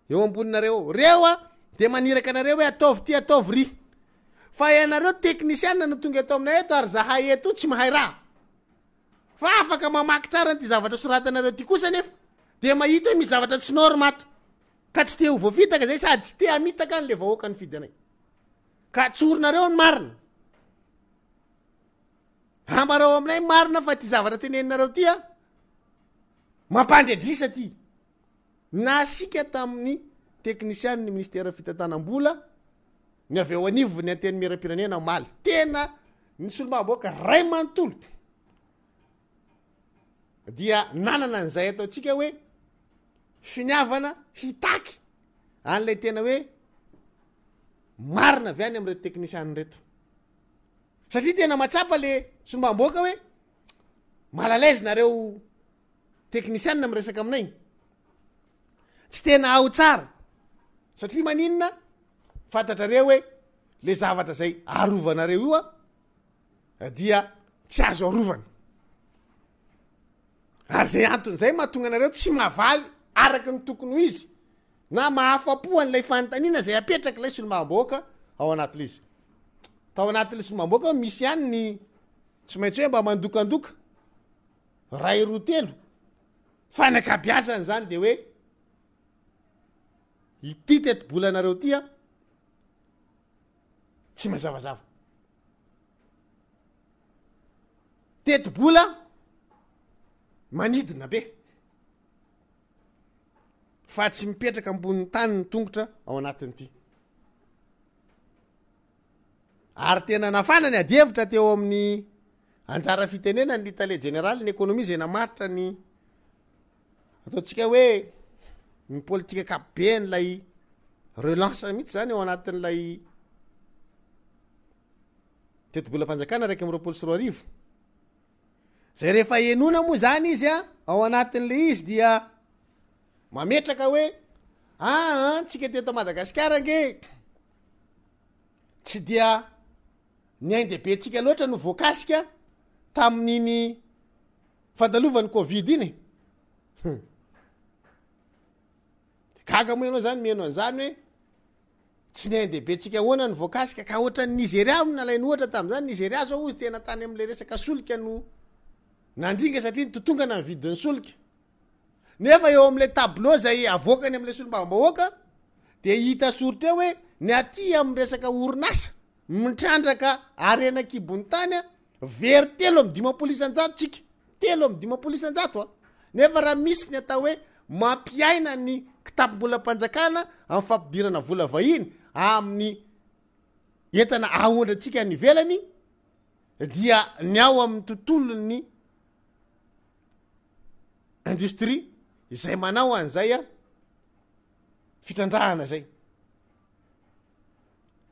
eo amboninareo reo a de maniraka anareo hoe ataovy ty ataovy ry fa ianareo teknisianina no tonga eto aminay eto ary zahay eto tsy mahay raha fa afaka mamaky tsara nyty zavatra soratanareo ty kosa nefa de mahita hoe misy zavatra tsy normato ka tsy te ho voafitaka zay sady tsy te hamitaka an'le vahoaka ny fidy anay ka tsorinareo ny marina hambarao aminay marina fa ty zavatra teneninareo ty a mampandredrisa ty na sika tamin'ny teknisianny ministera fitantanam-bola ny avy eo anivo ny anteny miara-pirenena maly tena ny solombam-bahoaka ray manontolo dia nanana an'izay ataotsika hoe finiavana hitaky an'lay tena hoe marina avy any am'reto teknisianny reto satria tena matsapa le solombam-bahoaka hoe malalaizy nareo teknisianina miresaka aminay tsy tena ao tsara satria maninona fantatrareo hoe le zavatra zay arovanareo io a dia tsy azo arovana ary zay anton'izay mahatonga anareo tsy mavaly araky ny tokony ho izy na mahafapo an'lay fanontaniana zay apetraky lay solombam-bahoaka ao anatil' izy tao anatin'le solombam-bahoaka misy ihany ny tsy maintsy hoe mba mandokandoka ray roa telo fa ny akabiazany zany de hoe ity teti-bolanareo ty a tsy mazavazava teti-bola manidina be fa tsy mipetraka ambonin'ny tany ny tongotra ao anatin'ity ary tena nafanany adievitra teo amin'ny anjara fitenena ny itale generaly ny ekonomia zay namaritra ny ataotsika hoe ny politika kapobe n'lay relance mihitsy zany eo anatin'lay teti-bolam-panjakana raiky am' 24 zay rehefa enona moa zany izy a ao anatin'le izy dia mametraka hoe tsika teto Madagasikara nge tsy dia ny aindebe tsika loatra no voakasika tamin'iny fandalovany covid iny gaga moa ianao zany meno an'izany hoe tsy ny aindebe tsika hoana ny voakasika ka ohatran'ny Nigeria nalainy ohatra tam'izany Nigeria zao izy tena tany am'le resaka solika no nandringa satria nitotongana ny vidin'ny solika nefa eo am'le tableau zay avoakany am'le solombam-bahoaka de hita soritra eo hoe ny aty am'ny resaka orinasa mitrandraka arenakibony tany a very 3.5 tsika 3.5 nefa raha misy ny atao hoe mampiaina ny kitapom-bolam-panjakana amin'ny fampidirana vola vahiny amin'ny entana ahondratsika ny velany dia ny ao amin'ny tontolony industrie izay manao an'izay a fitrandrahana zay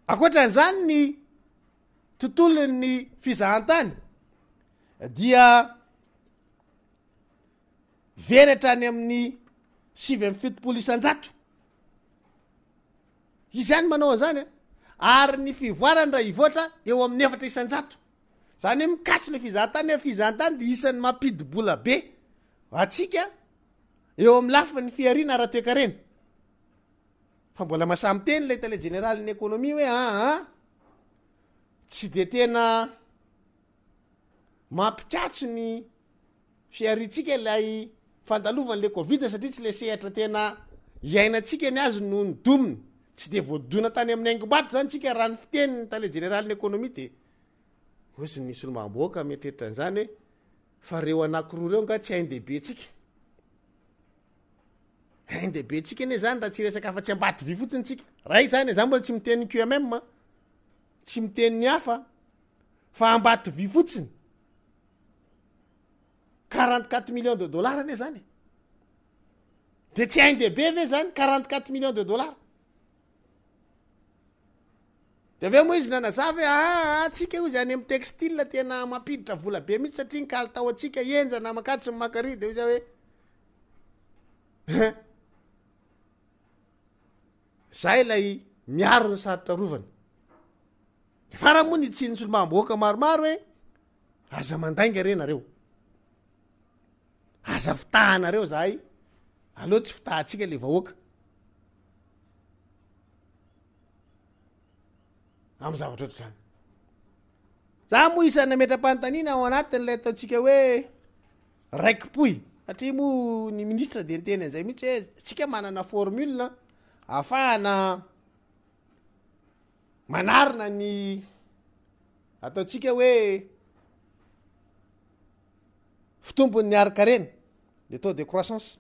akoatran'izany ny tontolon'ny fizahantany dia veratra any amin'ny 7 isanjato izy any manao an'izany ary ny fivoarany raha ivoatra eo amin'ny 4 isanjato zany hoe mikasy le fizahantany de isan'ny mampidibola be atsika eo amin'ny lafiny fiarina raha toekarena fa mbola masamy teny le tale général ny économie hoe tsy de tena mampikatso ny fiaritsika ilay fandalovan'le covid satria tsy le sehatra tena iainatsika ny azy no ny dominy tsy de voadona tany amin'ny aingom-bato zany tsika raha ny fiteniny tale général ny économie de ozy ny solomamboaka mietreritra an'izany hoe fa reo anankiroa reo nga tsy haindehibe tsika haindehibe tsika ane zany raha tsy resaka afa-tsy ambaty vy fotsiny tsika ray zany zany mbola tsy miteny QMM tsy miteny ny hafa fa ambaty vy fotsiny 44 millions de dollars ane zany de tsy haindehibe ve zany 44 millions de dollars de aveo moa izy nanazava hoe tsika io zany amin'ny textile tena mampiditra vola be mihitsy satria ny kalitao atsika enjana makatso ny makary de za hoe zay lay miaro ny sarotra rovana fara moa ny tsy ny solomamboaka maromaro hoe aza mandainga renareo aza fitahanareo zahay aloha tsy fitahatsika le vahoaka amy zavatra oatra zany za moa isana metra-panontaniana ao anatin'lay ataotsika hoe raiky-poy satria moa ny ministre de nteny an'izay mihitsy hoe tsika manana formule ahafahana manarina ny ataotsika hoe fitombon'ny arkarena le taux de croissance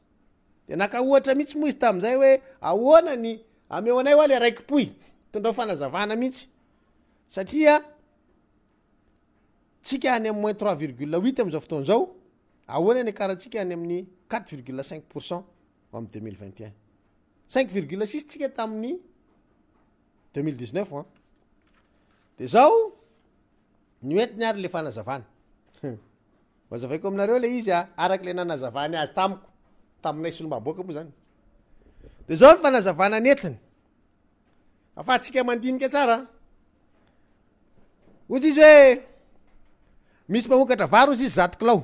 de naka ohatra mihitsy moa izy tam'izay hoe ahoana ny ameo anay hoa le raiky-poy tondrao fanazavana mihitsy satria tsika any amin'ny -3,8 am'izao fotoan'izao ahoana ny karahantsika any amin'ny 4,5% amin'ny 2021 5,6 tsika tamin'ny 2019 de zao ny oenti ny ary le fanazavana mazavaiko aminareo le izy araky le nanazavany azy tamiko taminay solomamboaka moa zany de zao ny fanazavana netiny afatsika mandinika tsara ozy izy hoe misy mpamokatra vary ozy izy 1 kilao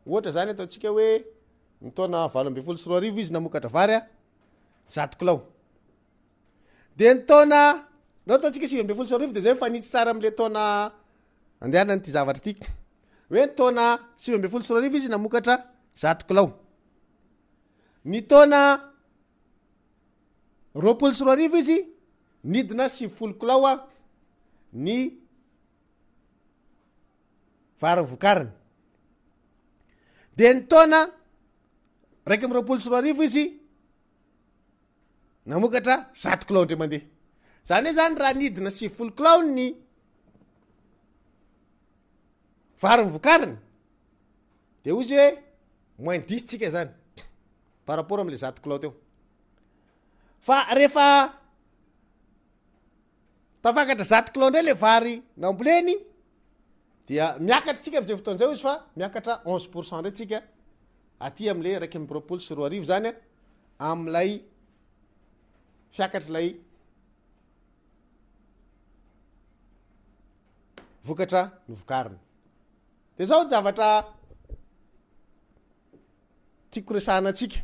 ohatra zany ataotsika hoe ny taona 2024 izy namokatra vary 1 kilao de ny taona nao ataotsika 2024 de zay fanitsy tsara am'le taona andehanany ty zavatra ty hoe ny taona 2024 izy namokatra 1 kilao ny taona 2024 izy nidina 90 kilao ny vary vokariny de ny taona 2024 izy namokatra 1 kilao ndre mandeha zany hoe zany raha nidina 90 kilao ny vary vokariny de ozy hoe -10 tsika zany par rapport am'le 1 kilao teo fa rehefa tafakatra 1 kilao ndray le vary namboleny dia miakatra tsika am'izay fotoan'izay izy fa miakatra 11% ndray tsika aty am'le 2,4 zany am'lay fiakatra lay vokatra novokariny de zao ny zavatra tiako resahana atsika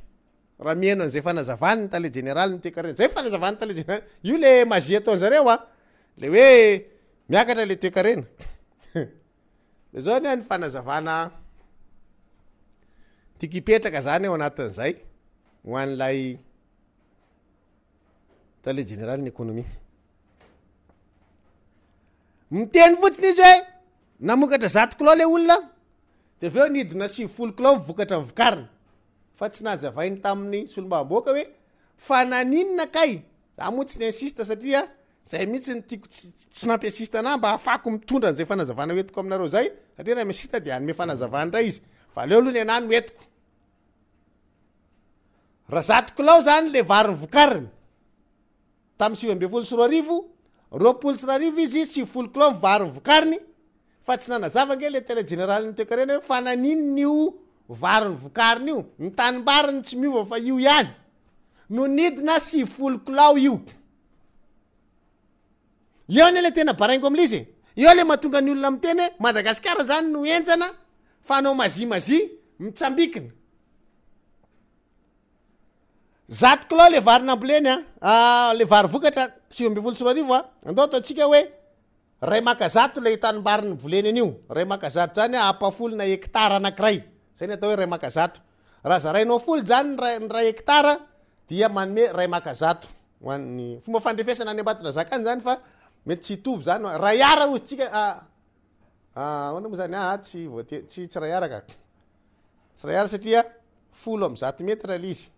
raha mihaino an'izay fanazavany tale général nytoekarena zay fanazavany tale général io le magie ataon'zareo le hoe miakatra le toekarena de zao ny fanazavana tiako ipetraka zany ao anatin'izay ho an'lay tale général ny économie miteny fotsiny izy hoe namokatra 1 kilao le olona de aveo nidina 90 kilao mivokatra mivokariny fa tsy nazavainy tamin'ny solombaboaka hoe fa naninona kay za moa tsy niinsista satria zay mihitsy ny tiako tsy nampiasista ana mba hafako mitondra an'izay fanazavana hoetiko aminareo zay satria raha miasista de anyme fanazavana ndray izy fa leo aloha ny anany hoetiko raha 1 kilao zany le vary vokariny tam 2024 roapolo sy rarivo izy 70 kilao vary vokariny fa tsy nanazava le télé général ny tekarena hoe fananiny io vary ny vokariny io ny tanimbariny tsy miova fa io ihany no nidina 70 kilao io ny le tena baraingo amlizy io le mahatonga ny olona miteny Madagasikara zany no enjana fa anao mazimazy mitsambikina 100 kilao le vary namboleny le vary vokatra 2024 andao ataotsika hoe ray makazato le tanimbariny voleny an'io ray makazato zany apafolo hektara anankiray zay ny atao hoe ray makazato raha zarainao folo zany ny ray hektara dia manome ray makazato hoan'ny fomba fandrefesana any ambatona zakany zany fa mety tsy hitovy zany ray ara ozy tsika hoana moa zany tsy voate tsy ray ara ka tsy ray ara satria folo amy 100 metra le izy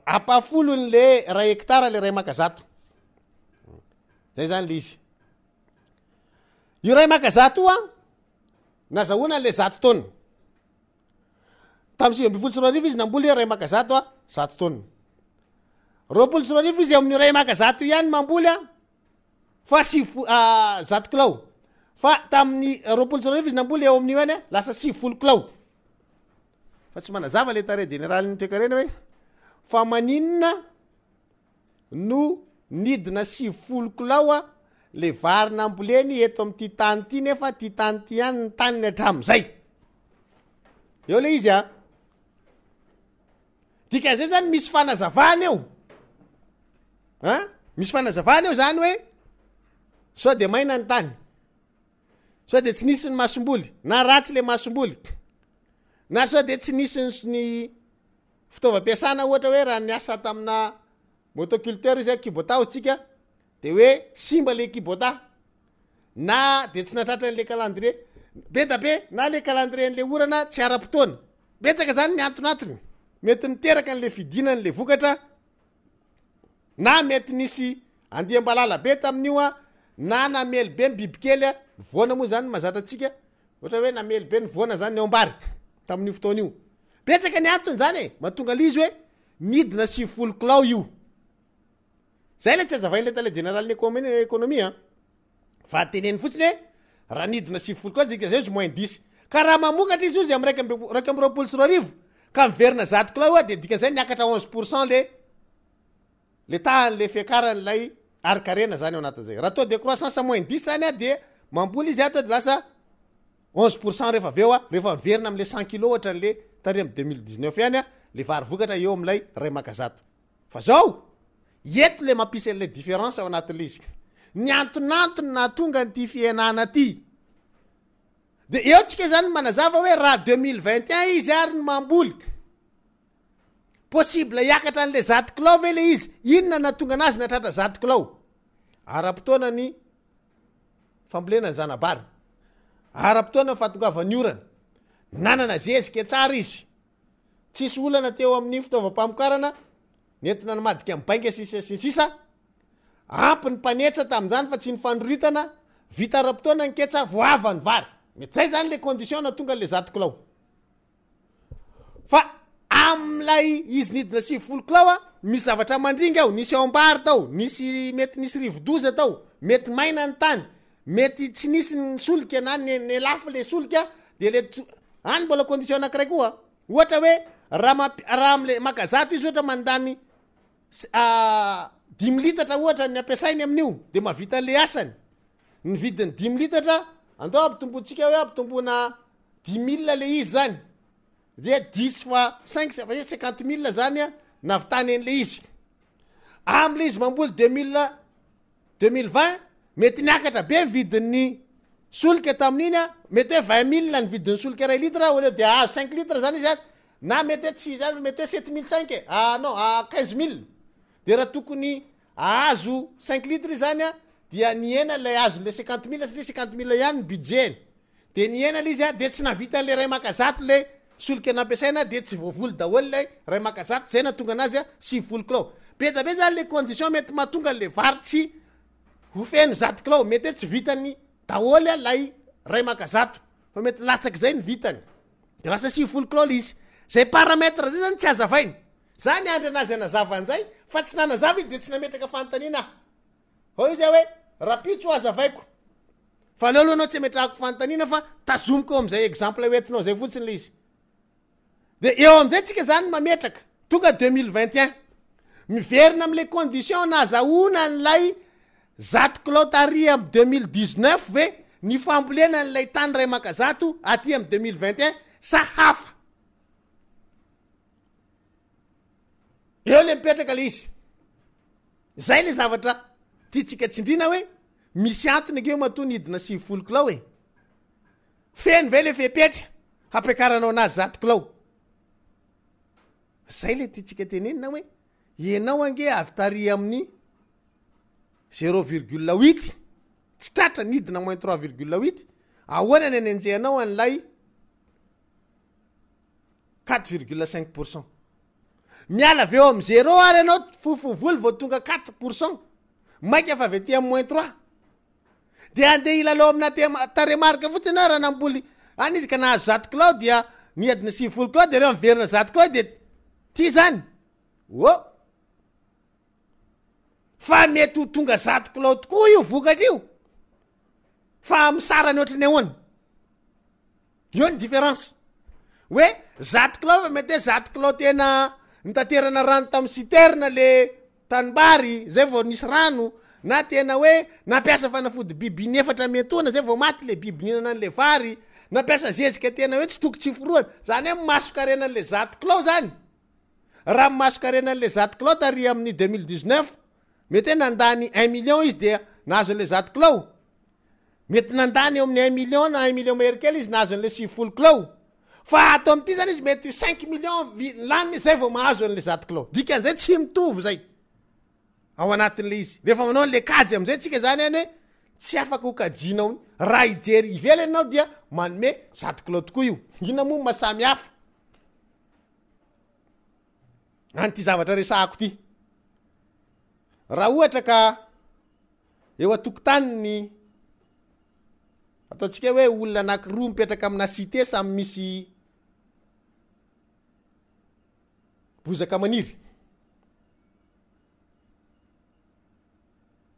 apafolo le ray hektara le ray makazato zay zany le izy io ray makazato nazahoana le 100 tonne tam 2024 izy namboly ray makazato 100 tonne roapolo sy roarivo izy amin'ny ray makazato ihany mamboly fa 100 kilao fa tamin'ny roapolo sy roarivo izy namboly eo amin'io any lasa 70 kilao fa tsy manazava le tare général ny toekarena hoe fa maninona no nidina 70 kilao le vary namboleny eto amin'ty tany ty nefa ty tany ty ihany ny taniny hatramin'izay eo le izy dikan'izay zany misy fanazavana eo misy fanazavana eo zany hoe sao de maina ny tany sao de tsy nisy ny masomboly na ratsy le masomboly na sao de tsy nisy ny fitaovam-piasana ohatra hoe raha niasa tamina motoculteur izy kibota otsika de hoe simba le kibota na de tsy natratra n'le calendrier be da be na le calendrier n'le orana tsy ara-potoana betsaka zany ny antonatony mety niteraka n'le fidinany le vokatra na mety nisy andiam-balala be tamin'io na namely be ny bibikely voana moa zany mazatra atsika ohatra hoe namely be ny voana zany ny ambary tamin'io fotoana io betsaka ny antony zany mahatonga lizy hoe nidina 70 kilao io zay le tsy azavain'le tale général ny économie fa teneny fotsiny hoe raha nidina 70 kilao zika zay izy moins 10 ka raha mamokatra izy izy amy raiky amby roapolo sy roarivo ka miverina 100 kilao de dikan'izay niakatra 11% le tahan'le fiakarany lay arikarena zany ao anatin'izay raha taux de croissance moins 10 zany de mamboly izy ato de lasa 11% rehefa aveo rehefa miverina am'le 100 kilo ohatra le tary amy 2019 ihany le vary vokatra eo am'lay ray makazato fa zao eto le mampisy an'le différence ao anatin'le izy ny antonantony na tonga nyty fienana ty de eo tsika zany manazava hoe raha 2021 izy ary ny mamboly possible hiakatra an'le 100 kilao ve le izy inona natonga anazy natratra 100 kilao ara-potoana ny fambolena ny zanabary ara-potoana ny fahatongavany orana nanana zezika tsara izy tsisy olana teo amin'ny fitaovam-pamokarana nentina namadika amin'ny bainga sisa ampy ny mpanetsa tamin'izany fa tsy ny fandroritana vita ara-potoana nketsa voavany vary mety zay zany le condition na tonga le 100 kilao fa amlay izy nidina 70 kilao misy zavatra mandringa ao nisy ambary tao mety nisy rivodoza tao mety maina ny tany mety tsy nisy ny solika na ny lafo le solika de le any mbola condition anankiray koa ohatra hoe raha amle makazato izy ohatra mandany 10 litatra ohatra ny ampiasainy amin'io de mavita le asany ny vidiny 10 litatra andao ampitombotsika hoe ampitombona 10 000 le izy zany de 10 fois 5 ça veut dire 50 000 zany navitany an'le izy amle izy mamboly 2020 mety niakatra be vidin'ny solika tamin'iny mety hoe 20 000 ny vidin'ny solika ray litre au lieu de 5 litres zany izy na mety tsy zany mety 7500 non 15000 de raha tokony azo 5 litres zany dia niena le azo le 50000 sy 50000 ihany budget de niena le izy de tsy navita le ray makazato le solika nampiasaina de tsy voavoly daholo le ray makazato zay natonga anazy 70 kilao be da be zany le condition mety mahatonga le vary tsy ho feno 100 kilao mety tsy vitany daholo lay ray makazato fa mety latsaky zay ny vitany de lasa 70 kilao le izy zay paramètre zay zany tsy azavainy zany andry anazy anazavan'zay fa tsy nanazava izy de tsy nametraka fanontaniana ho izy hoe rapitso azavaiko fa leo aloha anao tsy metrahako fanontaniana fa tazomiko eo am'izay exemple hoentinao zay fotsiny le izy de eo am'izay tsika zany mametraka tonga 2021 miverina am'le condition nazahoana n'lay zato kilotary am 2019 ve ny fambolena n'lay tany ray makazato aty am 2021 sa hafa eo le mipetraka le izy zay le zavatra tiatsika tsindrina hoe misy antony akeo matony hidina 70 kilao hoe feny ve le fepetra hampekaranao anazy 100 kilao zay le tiatsika tenenina hoe ianao ange avy tary amin'ny 0,8 tsy tratra nidina moins 3,8 ahoana ny anenjehanao an'lay 4,5%. miala avy eo am 0 ary anao fofovoly vao tonga 4%. Maika fa avy aty am moins 3. De andeha ilalao amina taremarika fotsiny raha namboly any izy ka nahazo 100 kilao dia niadina 70 kilao de reo miverina 100 kilao de ty zany. Fa mety ho tonga 100 kilao tokoa io vokatra io. Fa misarany ohatrany ahoana. Io ny différence. Hoe 100 kilao fa mety 100 kilao tena nitaterana rano tamin'ny citerne le tanimbary zay vao nisy rano na tena hoe nampiasa fanafody biby nefatra metona zay vao maty le biby ninana an'le vary nampiasa zezika tena hoe tsy toko tsiforoana zany hoe masokarena an'le 100 kilao zany raha masokarena an'le 100 kilao tary amin'ny 2019 mety nandany 1 million izy de nahazo an'le 100 kilao mety nandany eo amin'ny 1 million na 1 million merikely izy nahazo an'le 70 kilao fa ato am'ty zany izy mety 5 million laniny zay vao mahazo an'le 100 kilao dikan'izay tsy mitovy zay ao anatin'le izy rehefa manao an'le kajy am'izay tsika zany any hoe tsy afaka ho kajinao raha ijery ively anao dia manome 100 kilao tokoa io ina moa masamy hafa anty zavatra resahako ty raha ohatra ka eo atokotaniny ataontsika hoe olona anankiroa mipetraka amina cité samy misy bozaka maniry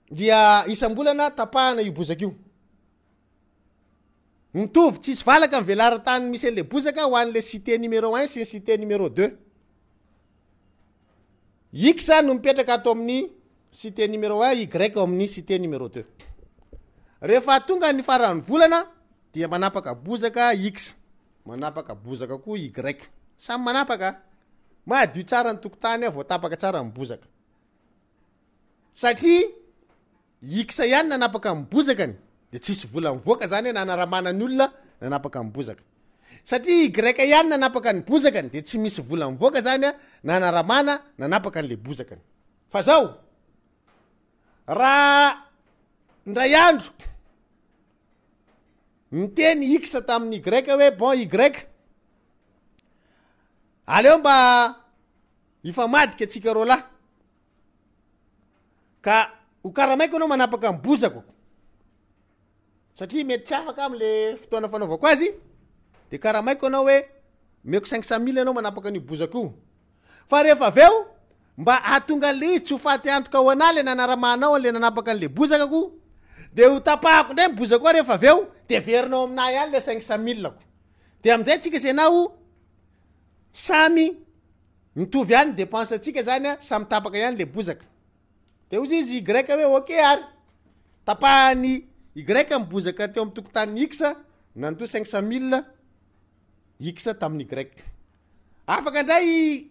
dia isam-bolana tapahana io bozaka io mitovy tsisy valaka mivelara-tany misy an'le bozaka ho an'le cité numéro 1 sy ny cité numéro 2 x no mipetraka ato amin'ny cité numéro 1 y ao amin'ny cité numéro 2 rehefa tonga ny farany volana dia manapaka bozaka x manapaka bozaka koa y samy manapaka madio tsara ny tokotany vao tapaka tsara ny bozaka satria x ihany nanapaka ny bozakany de tsisy vola mivoaka zany hoe nanaramana ny olona nanapaka ny bozaka satria y ihany nanapaka ny bozakany de tsy misy vola mivoaka zany a nanaramana nanapaka an'le bozakany fa zao raha ndray andro miteny x tamin'ny y hoe bon y aleo mba ifamadika atsika roa lahy ka ho karamaiko anao manapaka amin'ny bozako satria mety tsy afaka am'le fotoana fanaovako azy de karamaiko anao hoe meko 500,000 anao manapaka an'io bozako io fa rehefa aveo mba atonga le izy tsy ho faty antoka ho ana le nanaramanao le nanapaka an'le bozakako de ho tapahako ndray bozako koa rehefa aveo de verinao aminay ihany le 500,000 ko de am'izay tsika senao samy mitovy ihany dépense atsika zany a samy tapaka ihany le bozaka de ozy izy y hoe ok ary tapahany y mibozaka teo amin'ny tokotany x nanto 500,000 x tamin'ny y afaka ndray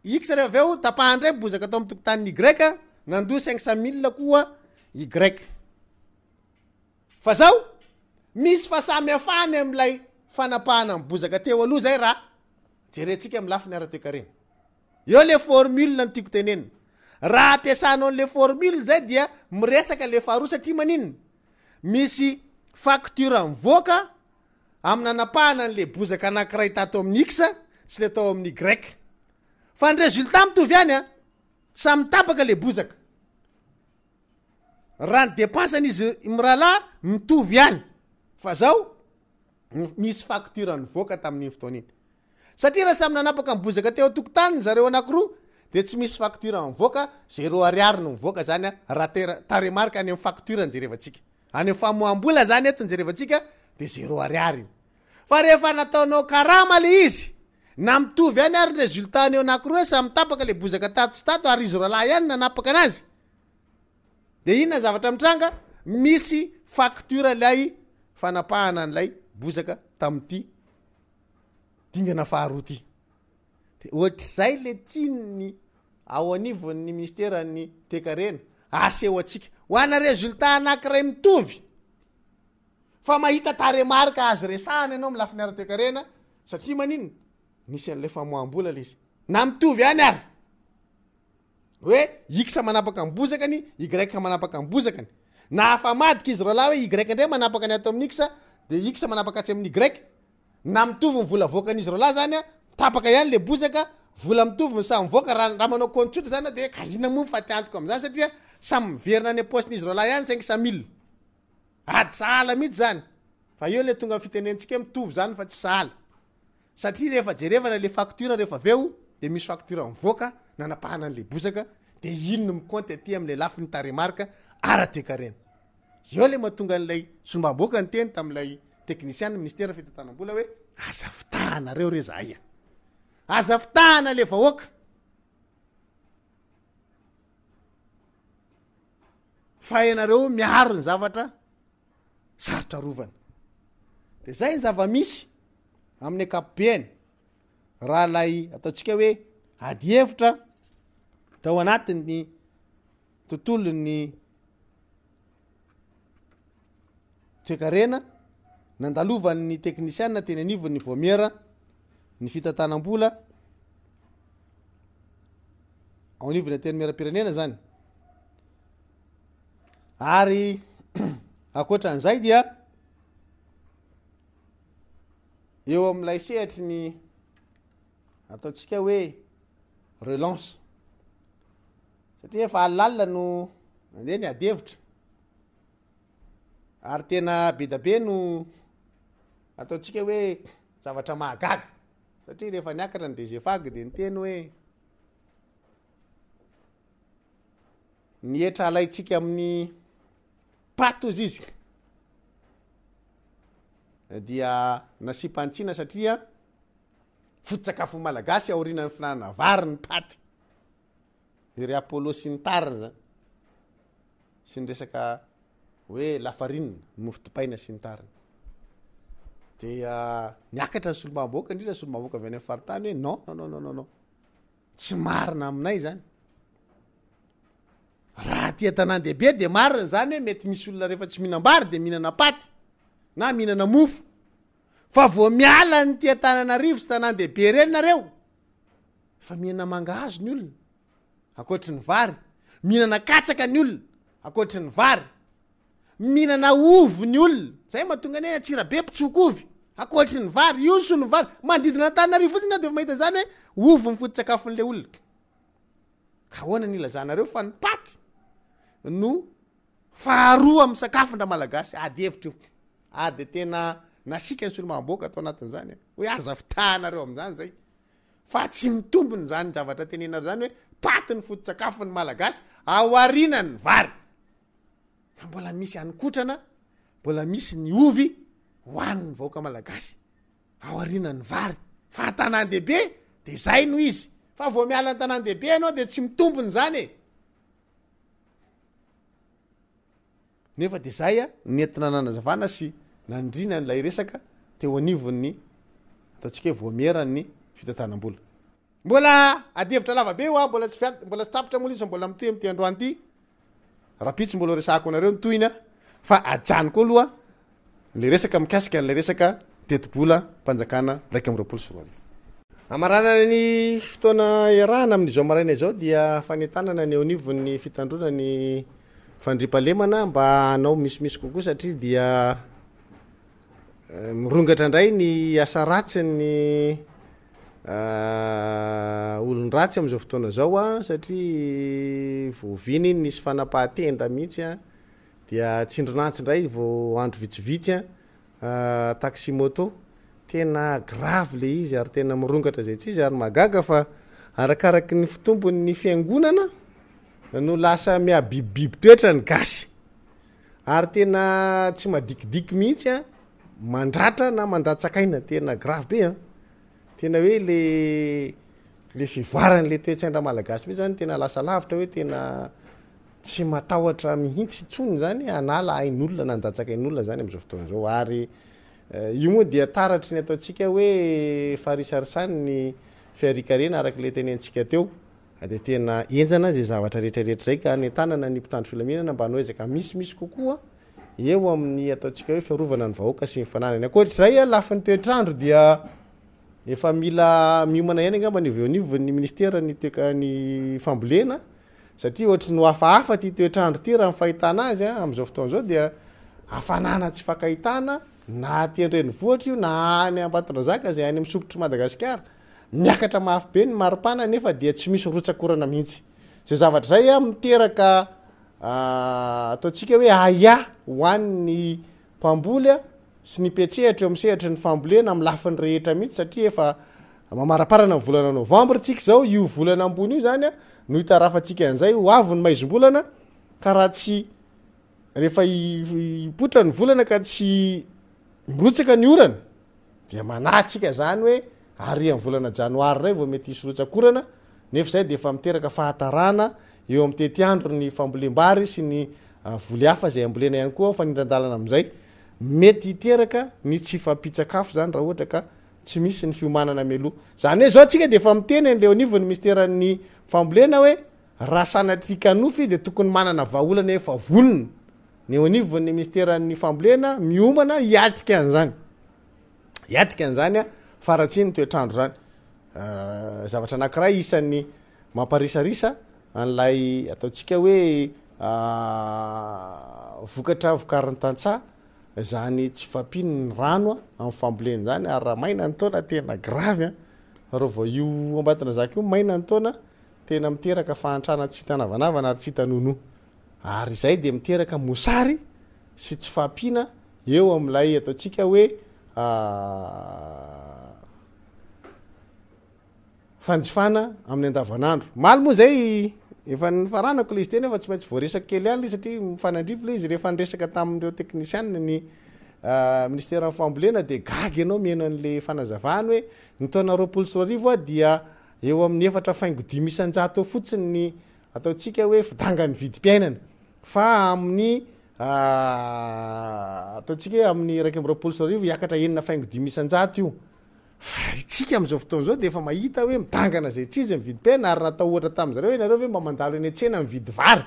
x rehefa aveo tapahandray mibozaka teo amin'ny tokotany y nando 500,000 koa y fa zao misy fa samy afany am'lay fanapahana mibozaka teo aloha zay raha jerentsika amy lafiny ara-toekarena eo le formule ny tiako tenenina raha ampiasanao le formule zay dia miresaka le faharoa satria maninona misy facture mivoaka amin'ny anapahana an'le bozaka anankiray tato amin'ny x sy le tao amin'ny y fa ny résultat mitovy ihany a samy tapaka le bozaka raha ny dépensan'izy mirahalahy mitovy ihany fa zao misy facture nivoaka tamin'iny fotoana iny satria raha samy nanapaka ny bozaka teo tokotany zareo anankiroa de tsy misy facture mivoaka 0 ariary no mivoaka zany raha taremarka any amin'ny facture njerevantsika any amin'ny famoam-bola zany eto njerevantsika de 0 ariary fa rehefa nataonao karama le izy na mitovy any ary resultat eo anankiroa samy tapaka le bozaka tato ary izy ralahy ihany nanapaka anazy de inona zavatra mitranga misy facture lay fanapahana an'lay bozaka tamity dingana faharoa ty de ohatr'izay le tiany ao anivon'ny ministerany tekarena aseho atsika ho ana resultat anankiray mitovy fa mahita taremarika azy resahana ianao milafiny ara-tekarena satria manino misy an'lay famoam-bola le izy na mitovy any ary hoe x manapaka mibozakany y manapaka mibozakany na afamadika izy roalahy hoe y ndray manapaka ny ato amin'ny x de x manapaka atsy amin'ny y na mitovy mivola voakan'izy roalahy zany tapaka ihany le bozaka vola mitovy ny samy voaka raha manao compte zany de ka inona moa fa tiantoko am'zany satria samy miverina any apostin'izy roalahy ihany 500 000 ady sahala mihitsy zany fa eo le tonga fitenentsika mitovy zany fa tsy sahala satria rehefa jerevana le facture rehefa aveo de misy facture mivoaka nanapahana an'le bozaka de ino mikonty aty am'le lafiny taremarka ara-tekarena eo le mahatonga an'lay sombamboaka ny teny tam'lay teknisiany ministera fitatanam-bola hoe azafitahanareo re zahay azafitahana le vahoaka fa ianareo miaro ny zavatra sarotra rovana de zay ny zava-misy amin'ny akapobeany raha lay ataotsika hoe ady hevitra tao anatin'ny tontolon'ny toekarena nandalovan'ny teknisianina teny anivon'ny vomiera ny fitatanam-bola ao anivony teny miara-pirenena zany ary akoatran'izay dia eo am'lay sehatry ny ataotsika hoe relance satria efa alalina no mandeha ny adevitra ary tena be da be no ataotsika hoe zavatra mahagaga satria rehefa niakatra ny DGFAG de nyteny hoe nietra alaitsika amin'ny patozy izy dia nasipantsina satria foto-tsakafo malagasy aorinan'ny finanana vary ny paty iry apollo sy ny tariny zany sy ny resaka hoe lafarine mofo dipaina sy ny tariny dia niakatra ny solombaboaka indrindra solombaboaka avy any amin'ny faritany hoe non tsy marina aminay zany raha tia tanan-dehibe de marina zany hoe mety misy olona rehefa tsy mihinam-bary de mihinana paty na mihinana mofo fa vo miala ny tia tananarivo sy tanan-dehibe reny nareo fa mihinana mangahazo ny olona akoatry ny vary mihinana katsaka ny olona akoatry ny vary mihinana ovo ny olona zay mahatonga ny atsirabe mpitsokovy akoatry ny vary io so ny vary mandidina tananarivo fotsiny na de mahita zany hoe ovo mifoto-tsakafon'le olona ka hoana ny ilazanareo fa ny paty no faharoa amin'ny sakafondra malagasy ady hevitra io ady tena nasika ny solomamboaka atao anatin'izany hoe azafitahanareo am'zany zay fa tsy mitombony zany zavatra tenenareo zany hoe paty ny foto-tsakafony malagasy ao arinany vary fa mbola misy anykotrana mbola misy ny ovy hoan'ny vahoaka malagasy ao arinany vary fa tanan-dehibe de zay no izy fa vo miala ny tanan-dehibe anao de tsy mitombony zany nefa de zay nentina nanazavana sy nandrina n'lay resaka teo anivon'ny ataotsika hoe voamierany fitatanam-bola mbola adevitra lavabe ho mbola tsy mbola tsy tapitra mola izy mbola mitoy amty androany ty rapitsy mbola resahako anareo nytohina fa ajaniko aloha le resaka mikasika n'lay resaka tetibola mpanjakana raiky am'roapolo sy roa arivo amaranana ny fotoana iarahana amin'izao maraina izao dia fanetanana ny eo anivon'ny fitandrona ny fandripalemana mba anao misimisy kokoa satria dia mirongatra indray ny asa ratsy ny olon-dratsy am'izao fotoana zao satria voviny iny nisy fanapahatenda mihitsy dia tsindronantsy indray vo andro vitsivitsy taxi moto tena grave le izy ary tena mirongatra zay tsy izy ary magaga fa arakaraky ny fitombony fiangonana no lasa miabibibiby toetra ny gasy ary tena tsy madikidiky mihitsy a mandratra na mandatsakaina tena grave be a tena hoe le fivoaran'le toetsaindra malagasy mihitsy zany tena lasa lavitra hoe tena tsy matahotra mihitsy tsony zany anala ain'olona na andatsakain'olona zany am'izao fotoan'izao ary io moa dia taratry ny ataontsika hoe farisarisany ny fiarikarena araky le tenentsika teo de tena enjana zay zavatra rehetrarehetra zay ka ny tanana ny mpitandro filaminana mba noezaka misimisy kokoa eo amin'ny ataontsika hoe fiarovana ny vahoaka sy ny fananany akoatr'zay a lafa ny toetrandro dia efa mila miomana ihany angamba ny veonivo ny ministera ny ny fambolena satria ohatry no hafahafa ty toetrandro ty raha mifahitana azy a am'izao fotoan'izao dia hafanana tsy fakahitana na tendreny vohatra io na any Ambatondrazaka zay any amin'ny sopotry Madagasikara miakatra mafy be ny maripana nefa dia tsy misy rotsakorana mihitsy zay zavatra zay a miteraka ataontsika hoe aia hoan'ny mpamboly a sy ny petsehatra eo amin'ny sehatry ny fambolena amin'ny lafiny rehetra mihitsy satria efa mamaraparana ny volana novambra tsika zao io volana ambony io zany a no hitarafatsika an'izay ho avy ny maizom-bolana ka raha tsy rehefa ipotra ny volana ka tsy mirotsaka ny orana dia manatsika zany hoe ary amin'ny volana janoary ray vao mety hisy rotsakorana nefa zay de efa miteraka fahatarana eo amin'ny tetiandro ny fambolem-bary sy ny voly hafa zay ambolena ihany koa fanindran-dalana am'izay mety hiteraka ny tsy fampitsakafo zany raha ohatra ka tsy misy ny fiomanana meloha zany hoe zao tsika de efa miteny an'le onivon'ny ministeran'ny fambolena hoe raha sanatrika nofy de tokony manana vahaolana efa volony ny onivon'ny ministeran'ny fambolena miomana hiatrika an'zany hiatrika an'zany a faratsy ny toetrandro zany zavatra anankiray isan'ny mamparisarisa an'lay ataontsika hoe vokatra vokariny tantsaha zany tsy fampiny ny rano a amin'ny fambolena zany ary raha maina ny taona tena gravy a raha vao io Ambatondrazaka io maina ny taona tena miteraka fahantrana tsy hitanavanavana ary tsy hitanono ary zay de miteraka mosary sy tsy fampina eo am'lay ataontsika hoe fanjifana amin'ny andavanandro maly moa zay efa ny faranako le izy teny efa tsy maintsy voaresaka kely any le satria mifanandrivy le izy rehefa nresaka tamin'ireo teknisianina ny ministeran'ny fambolena de gagy ianao mieno an'le fanazavany hoe ny taona 2020 a dia eo amin'ny 4.5 eo fotsiny ny ataontsika hoe fidangany vidim-piainana fa amin'ny ataontsika hoe amin'ny 2.20 hiakatra 9.5 io fa itsika am'izao fotoan'izao de efa mahita hoe midangana zay tsy izy mividim-piainana ary natao ohatra tam'zareo hoe nareo hoe mba mandalo eny an-tsena mividy vary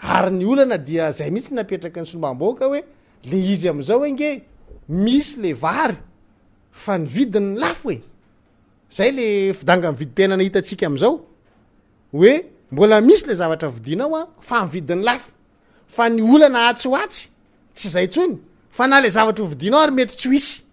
ary ny olana dia zay mihitsy napetraka ny solomam-boaka hoe le izy am'izao enge misy le vary fa ny vidiny lafo e zay le fidanga mividim-piainana hitatsika am'izao hoe mbola misy le zavatra vidinao a fa mividiny lafo fa ny olana atsy ho atsy tsy zay tsony fa na le zavatra hovidinao ary mety tsy hisy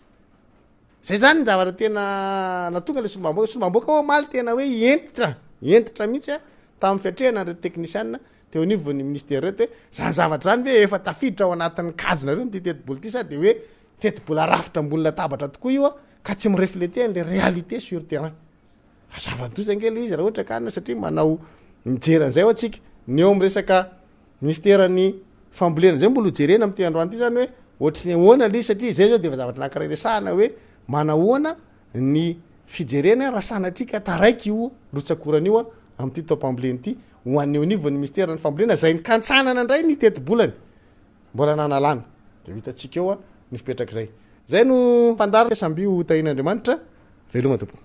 zay zany ny zavatra tena natonga le solomam-boaka ao maly tena hoe entitra mihitsy a tamin'ny fiatrehana reo teknisianina teo anivon'ny ministera reto hoe zany zavatra zany hoe efa tafiditra ao anatin'ny kazonareo ty tetiboly ty sady hoe tetibola rafitra ambony latabatra tokoa io a ka tsy mireflete an'le réalité sur terrain zavanytoza nge le izy raha ohatra kanina satria manao mijeran'izay ao atsika ny eo am'resaka ministeran'ny fambolena zay mbola hojerena am'ty androany ty zany hoe ohatry ny ahoana le izy satria zay zao de efa zavatra anankiray resahana hoe manahoana ny fijerena raha sanatrika taraiky io rotsakorana io a am'ty taopamboleny ty ho an'ny onivon'ny ministeran'ny fambolena zay ny kantsanana indray ny tetibolany mbola nanalana de hitatsika eo a ny fipetraka zay no fandaro samby ho tahin'Andriamanitra veloma tompoko